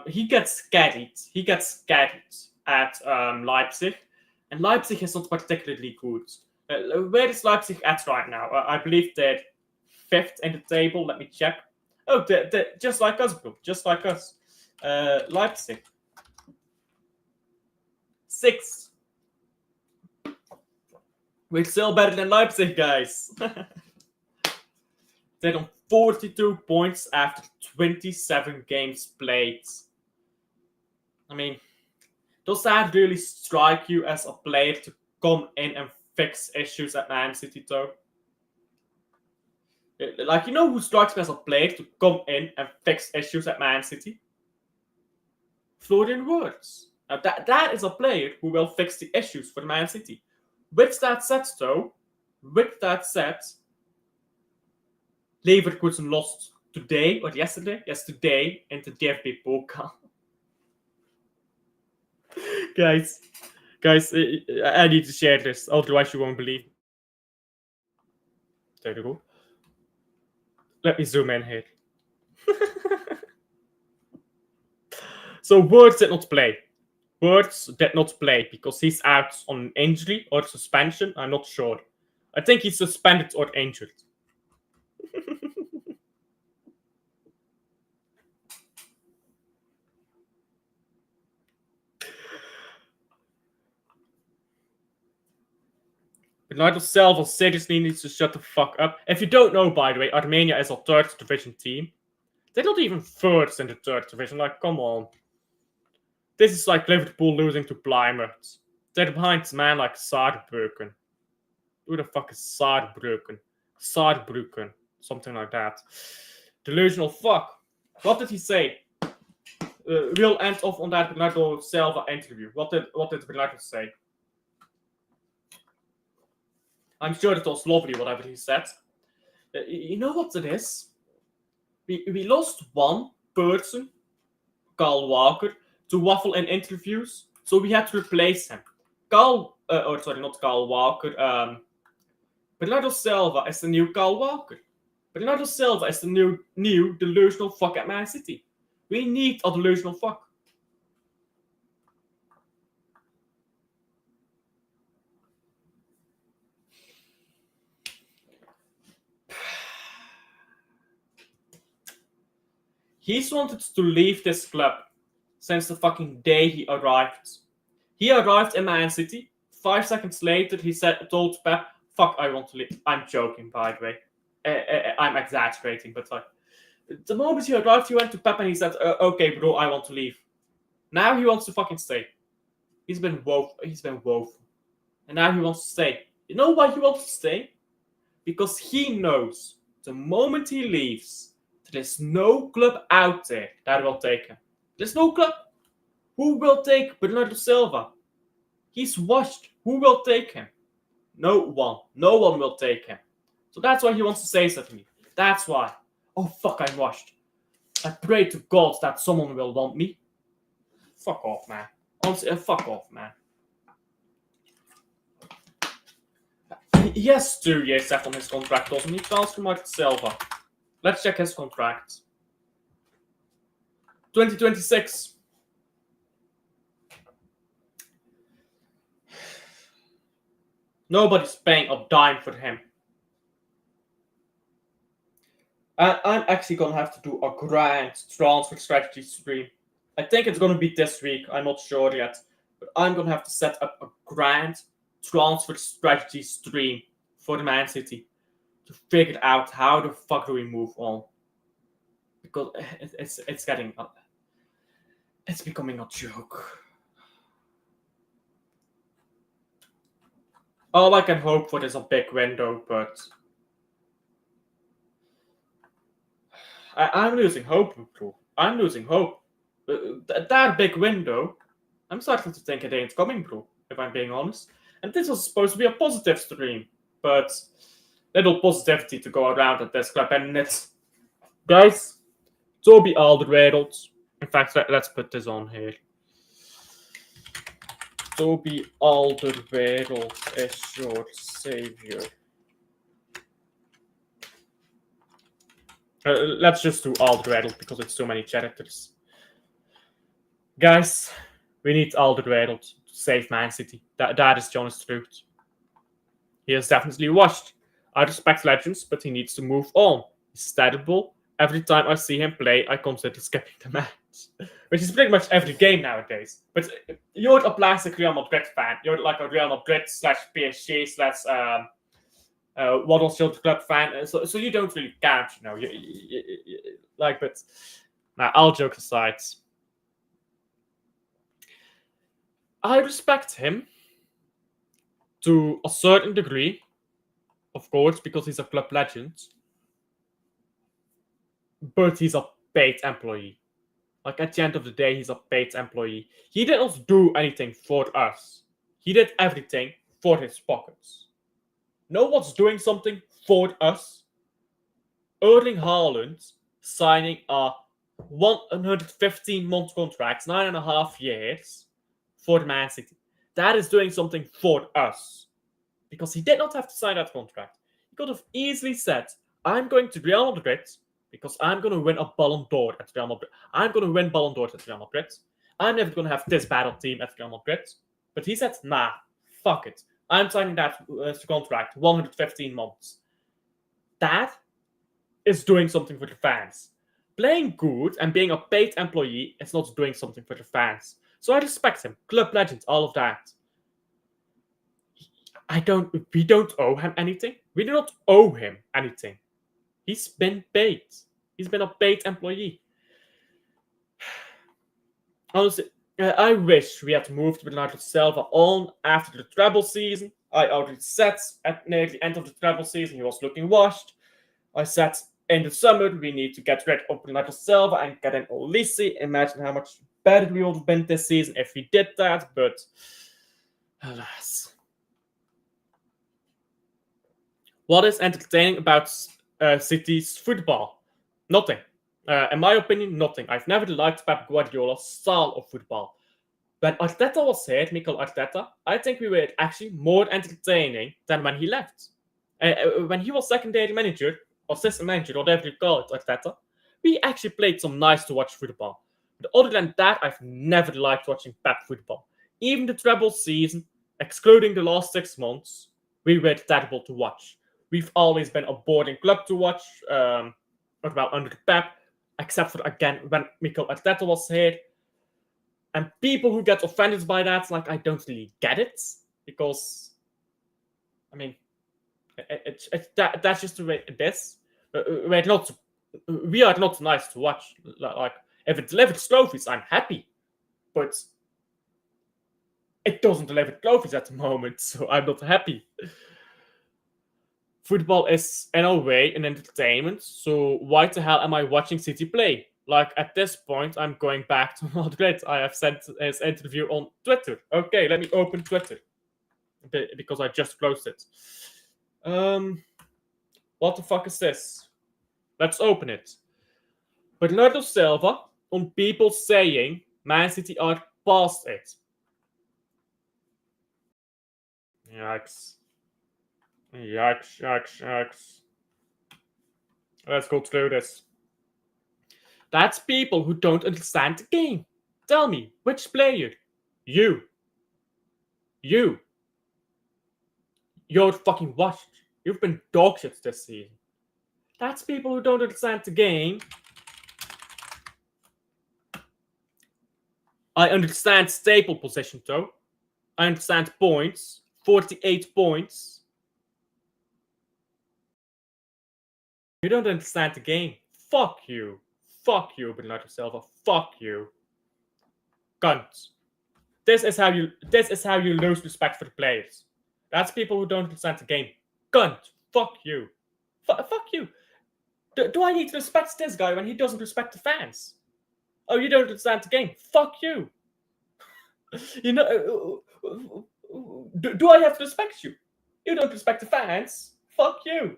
He gets carried. He gets carried at Leipzig, and Leipzig is not particularly good. Where is Leipzig at right now? I believe they're 5th in the table. Let me check. Oh, they're just like us, bro. Just like us. Leipzig. 6th. We're still better than Leipzig, guys. They're on 42 points after 27 games played. I mean, does that really strike you as a player to come in and fix issues at Man City, though? Like, you know who strikes me as a player to come in and fix issues at Man City? Florian Wirtz. Now, that is a player who will fix the issues for Man City. With that said, though, Leverkusen lost today or yesterday? Yes, today in the DFB Pokal. guys, I need to share this, otherwise you won't believe. There you go. Let me zoom in here. So Wirtz did not play. Wirtz did not play because he's out on injury or suspension. I'm not sure. I think he's suspended or injured. Bernardo Silva seriously needs to shut the fuck up. If you don't know, by the way, Armenia is a 3rd division team. They're not even 3rd in the 3rd division. Like, come on. This is like Liverpool losing to Plymouth. They're behind a man like Saarbrücken. Who the fuck is Saarbrücken? Saarbrücken. Something like that. Delusional fuck. What did he say? We'll end off on that Bernardo Silva interview. What did Bernardo say? I'm sure it was lovely, whatever he said. You know what it is? We lost one person, Carl Walker, to waffle in interviews, so we had to replace him. Not Carl Walker. Bernardo Silva is the new Carl Walker. Bernardo Silva is the new delusional fuck at Man City. We need a delusional fuck. He's wanted to leave this club since the fucking day he arrived. He arrived in Man City. 5 seconds later, he told Pep, "Fuck, I want to leave." I'm joking, by the way. I'm exaggerating, but like the moment he arrived, he went to Pep and he said, "Okay, bro, I want to leave." Now he wants to fucking stay. He's been woeful, and now he wants to stay. You know why he wants to stay? Because he knows the moment he leaves, there's no club out there that will take him. There's no club. Who will take Bernardo Silva? He's washed. Who will take him? No one. No one will take him. So that's why he wants to say something to me. That's why. Oh, fuck, I'm washed. I pray to God that someone will want me. Fuck off, man. Honestly, fuck off, man. He has 2 years left on his contract, doesn't he? Transfer Martin Silva. Let's check his contract. 2026. Nobody's paying a dime for him. I'm actually gonna have to do a grand transfer strategy stream. I think it's gonna be this week. I'm not sure yet, but I'm gonna have to set up a grand transfer strategy stream for the Man City to figure out how the fuck do we move on, because it's getting it's becoming a joke. All I can hope for is a big window, but I'm losing hope, bro. I'm losing hope. That big window, I'm starting to think it ain't coming, bro, if I'm being honest. And this was supposed to be a positive stream, but little positivity to go around at this club. And it's, guys, Toby Alderweireld. In fact, let's put this on here. Toby Alderweireld is your savior. Let's just do Alderweireld because it's so many characters. Guys, we need Alderweireld to save Man City. That is the honest truth. He has definitely washed. I respect legends, but he needs to move on. He's terrible. Every time I see him play, I consider skipping the match. Which is pretty much every game nowadays. But you're a plastic Real Madrid fan. You're like a Real Madrid / PSG / Waddle Club fan. So you don't really count, you know. But now, all jokes aside, I respect him to a certain degree, of course, because he's a club legend. But he's a paid employee. Like, at the end of the day, he's a paid employee. He didn't do anything for us. He did everything for his pockets. No one's doing something for us. Erling Haaland signing a 115-month contract, 9.5 years, for Man City. That is doing something for us. Because he did not have to sign that contract. He could have easily said, I'm going to Real Madrid because I'm going to win a Ballon d'Or at Real Madrid. I'm going to win Ballon d'Or at Real Madrid. I'm never going to have this battle team at Real Madrid. But he said, nah, fuck it. I'm signing that contract, 115 months. That is doing something for the fans. Playing good and being a paid employee is not doing something for the fans. So I respect him. Club legend, all of that. We don't owe him anything. We do not owe him anything. He's been paid. He's been a paid employee. Honestly, I wish we had moved Bernardo Silva on after the treble season. I already said at near the end of the treble season he was looking washed. I said in the summer we need to get rid of Bernardo Silva and get in Olise. Imagine how much better we would have been this season if we did that, but alas. What is entertaining about City's football? Nothing. In my opinion, nothing. I've never liked Pep Guardiola's style of football. When Arteta was here, Mikel Arteta, I think we were actually more entertaining than when he left. When he was secondary manager, or assistant manager, whatever you call it, Arteta, we actually played some nice to watch football. But other than that, I've never liked watching Pep football. Even the treble season, excluding the last 6 months, we were terrible to watch. We've always been a boring club to watch, under Pep, except for, again, when Mikel Arteta was here. And people who get offended by that, like, I don't really get it. Because, I mean, that's just the way it is. We are not nice to watch. Like, if it delivers trophies, I'm happy. But it doesn't deliver trophies at the moment, so I'm not happy. Football is, in a way, an entertainment, so why the hell am I watching City play? Like, at this point, I'm going back to Madrid. I have sent his interview on Twitter. Okay, let me open Twitter. Because I just closed it. What the fuck is this? Let's open it. Bernardo Silva, on people saying Man City are past it. Yikes. Yikes. Let's go through this. That's people who don't understand the game. Tell me, which player? You. You're fucking washed. You've been dog shit this season. That's people who don't understand the game. I understand staple position though. I understand points. 48 points. You don't understand the game. Fuck you. Fuck you, Bernardo Silva. Fuck you. Guns. This is how you lose respect for the players. That's people who don't understand the game. Gunt. Fuck you. Fuck you. Do I need to respect this guy when he doesn't respect the fans? Oh, you don't understand the game. Fuck you. You know, do I have to respect you? You don't respect the fans. Fuck you.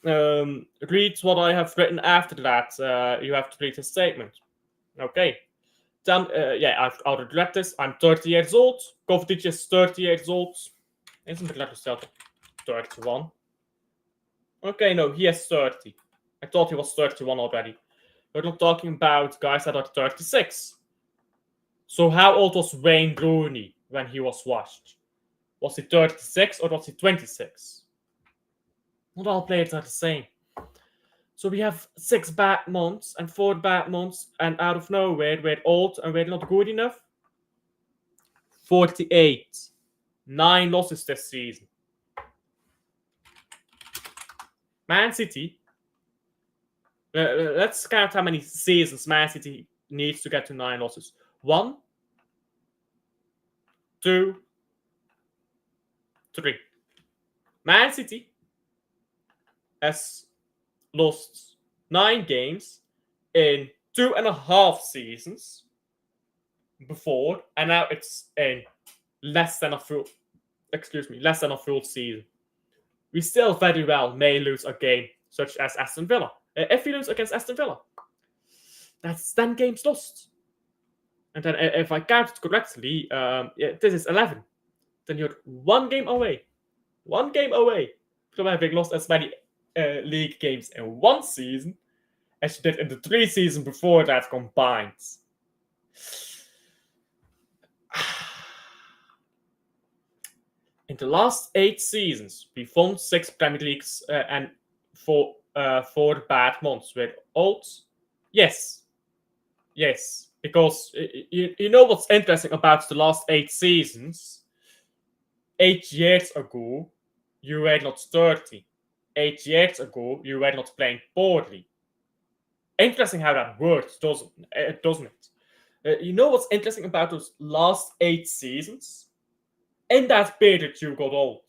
Read what I have written after that. You have to read his statement. Okay. Yeah, I'll regret this. I'm 30 years old. Kovacic is 30 years old. Isn't it yourself 31? Okay, no, he is 30. I thought he was 31 already. We're not talking about guys that are 36. So how old was Wayne Rooney when he was washed? Was he 36 or was he 26? Not all players are the same. So we have 6 bad months and 4 bad months, and out of nowhere, we're old and we're not good enough. 48. 9 losses this season. Man City. Let's count how many seasons Man City needs to get to 9 losses. 1, 2, 3. Man City has lost 9 games in 2.5 seasons before, and now it's in less than a full season. We still very well may lose a game such as Aston Villa. If we lose against Aston Villa, that's 10 games lost. And then if I counted correctly, this is 11. Then you're 1 game away. 1 game away from having lost as many league games in 1 season as you did in the 3 seasons before that combined. In the last 8 seasons, we've won 6 Premier Leagues and 4 bad months. We're old. Yes. Because you know what's interesting about the last 8 seasons? 8 years ago, you were not 30. 8 years ago, you were not playing poorly. Interesting how that works, doesn't it? You know what's interesting about those last 8 seasons? In that period, you got old.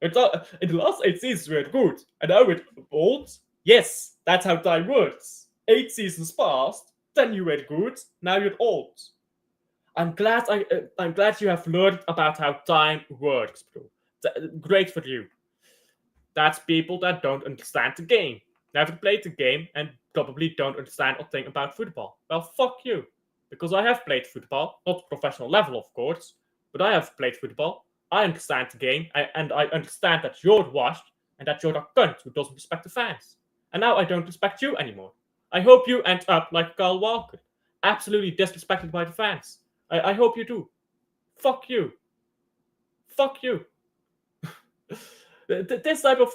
In the last 8 seasons, we were good, and now we're old. Yes, that's how time works. 8 seasons passed, then you were good, now you're old. I'm glad you have learned about how time works, bro. Great for you. That's people that don't understand the game. Never played the game and probably don't understand a thing about football. Well, fuck you. Because I have played football, not professional level, of course, but I have played football. I understand the game, and I understand that you're washed and that you're a cunt who doesn't respect the fans. And now I don't respect you anymore. I hope you end up like Kyle Walker, absolutely disrespected by the fans. I hope you do. Fuck you. Fuck you. This type of...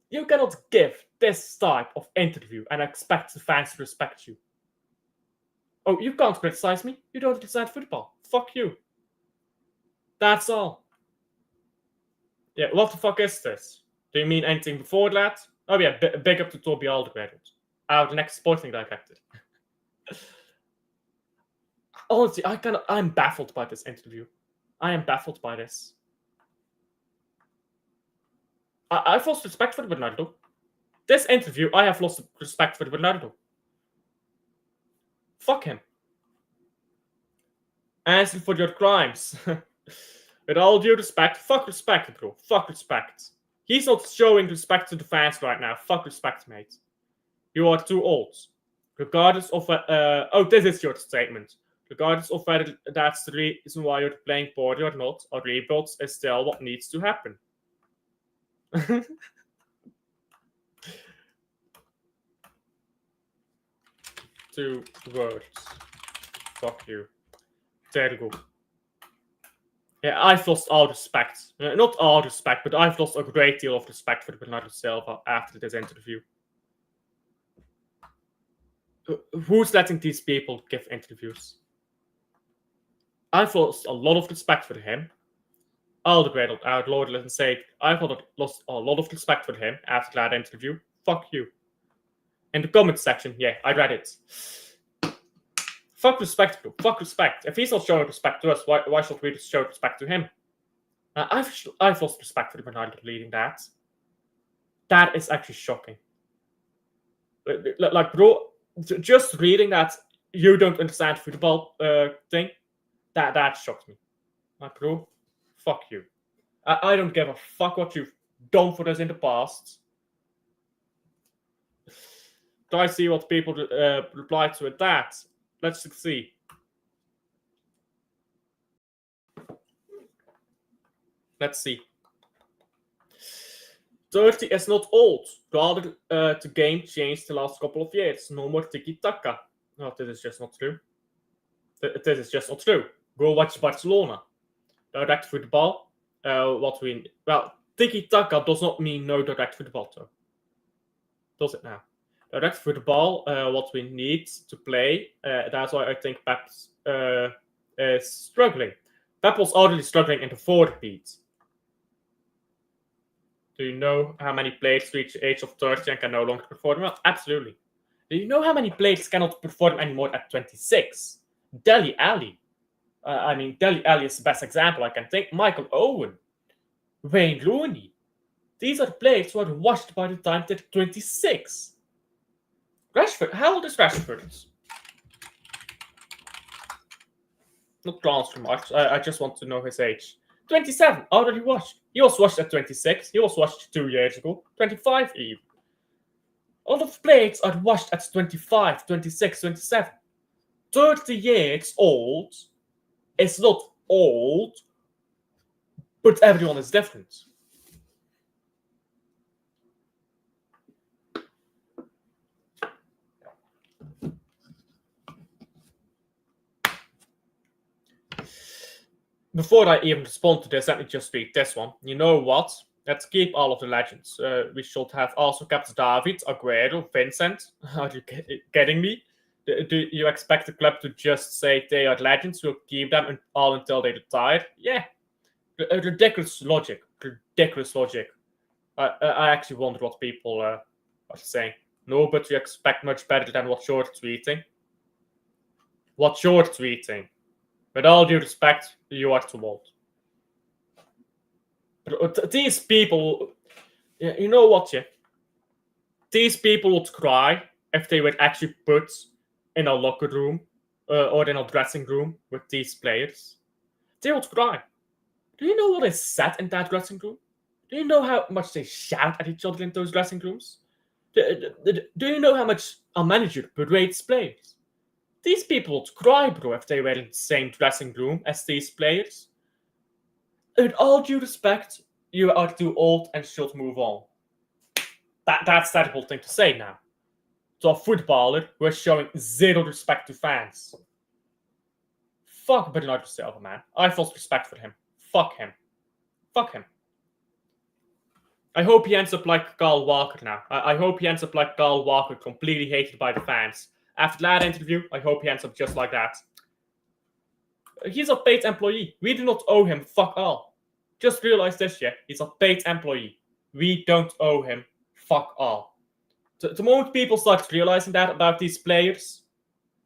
You cannot give this type of interview and expect the fans to respect you. Oh, you can't criticize me. You don't understand football. Fuck you. That's all. Yeah, what the fuck is this? Do you mean anything before that? Oh yeah, big up to Toby Alderweireld. The next sporting director. Honestly, I'm baffled by this interview. I am baffled by this. I've lost respect for Bernardo. This interview, I have lost respect for Bernardo. Fuck him. Answer for your crimes. With all due respect, fuck respect, bro. Fuck respect. He's not showing respect to the fans right now. Fuck respect, mate. You are too old. Regardless of... oh, this is your statement. Regardless of whether that's the reason why you're playing poorly or not, a rebuild is still what needs to happen. 2 words. Fuck you. There you go. Yeah, I've lost all respect. Not all respect, but I've lost a great deal of respect for Bernardo Silva after this interview. Who's letting these people give interviews? I've lost a lot of respect for him. All the great out Lord let say I've lost a lot of respect for him after that interview. Fuck you. In the comment section, yeah, I read it. Fuck respect, bro. Fuck respect. If he's not showing respect to us, why should we just show respect to him? I've lost respect for Bernardo leading that. That is actually shocking. Like, bro, just reading that you don't understand football thing, that shocked me. Like, bro, fuck you. I don't give a fuck what you've done for us in the past. Do I see what people reply to with that? Let's see. Let's see. 30 is not old. Rather, the game changed the last couple of years. No more tiki-taka. No, this is just not true. This is just not true. Go watch Barcelona. Direct football. Well, tiki-taka does not mean no direct football, though. Does it now? Direct football, what we need to play. That's why I think Pep is struggling. Pep was already struggling in the fourth beat. Do you know how many players reach the age of 30 and can no longer perform well? Absolutely. Do you know how many players cannot perform anymore at 26? Dele Alli. Dele Alli is the best example I can think. Michael Owen. Wayne Rooney. These are players who are washed by the time they're 26. Rashford. How old is Rashford? Not transfer much. I just want to know his age. 27. Already washed. He was washed at 26. He was washed 2 years ago. 25 even. All of the players are washed at 25, 26, 27. 30 years old is not old, but everyone is different. Before I even respond to this, let me just read this one. You know what? Let's keep all of the legends. We should have also kept David, Aguero, Vincent. Are you getting me? Do you expect the club to just say they are legends? We'll keep them all until they retire? Yeah. Ridiculous logic. Ridiculous logic. I actually wonder what people are saying. No, but you expect much better than what you're tweeting. What you're tweeting. With all due respect, you are too old. But these people, you know what, yeah? These people would cry if they were actually put in a locker room or in a dressing room with these players. They would cry. Do you know what is said in that dressing room? Do you know how much they shout at each other in those dressing rooms? Do you know how much a manager berates players? These people would cry, bro, if they were in the same dressing room as these players. With all due respect, you are too old and should move on. That's a terrible thing to say now. To a footballer who is showing zero respect to fans. Fuck Bernardo Silva, man. I've lost respect for him. Fuck him. Fuck him. I hope he ends up like Carl Walker now. I hope he ends up like Carl Walker, completely hated by the fans. After that interview, I hope he ends up just like that. He's a paid employee. We do not owe him fuck all. Just realize this, yeah? He's a paid employee. We don't owe him fuck all. The moment people start realizing that about these players,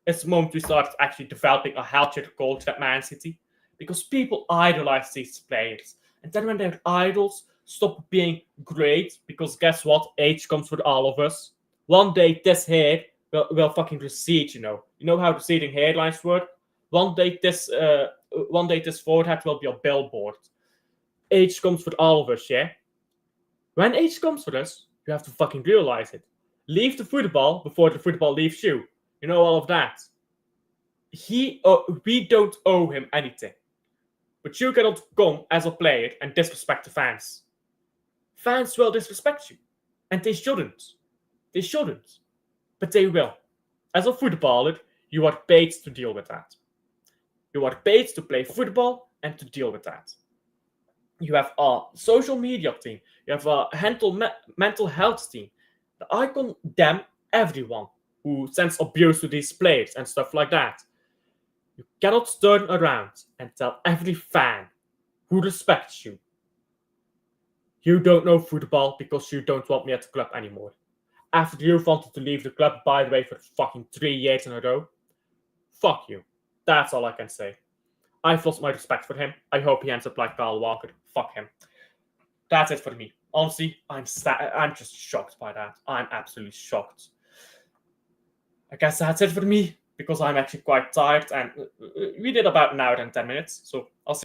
it's the moment we start actually developing a healthier culture at Man City. Because people idolize these players. And then when their idols stop being great, because guess what? Age comes for all of us. One day this hair will fucking recede, you know. You know how receding hairlines work? One day this forehead will be a billboard. Age comes for all of us, yeah? When age comes for us, you have to fucking realize it. Leave the football before the football leaves you. You know all of that. we don't owe him anything. But you cannot come as a player and disrespect the fans. Fans will disrespect you. And they shouldn't. They shouldn't. But they will. As a footballer, you are paid to deal with that. You are paid to play football and to deal with that. You have a social media team. You have a mental health team. I condemn everyone who sends abuse to these players and stuff like that. You cannot turn around and tell every fan who respects you, you don't know football because you don't want me at the club anymore. After you wanted to leave the club, by the way, for fucking 3 years in a row, fuck you. That's all I can say. I've lost my respect for him. I hope he ends up like Kyle Walker. Fuck him. That's it for me. Honestly, I'm just shocked by that. I'm absolutely shocked. I guess that's it for me, because I'm actually quite tired, and we did about an hour and 10 minutes, so I'll see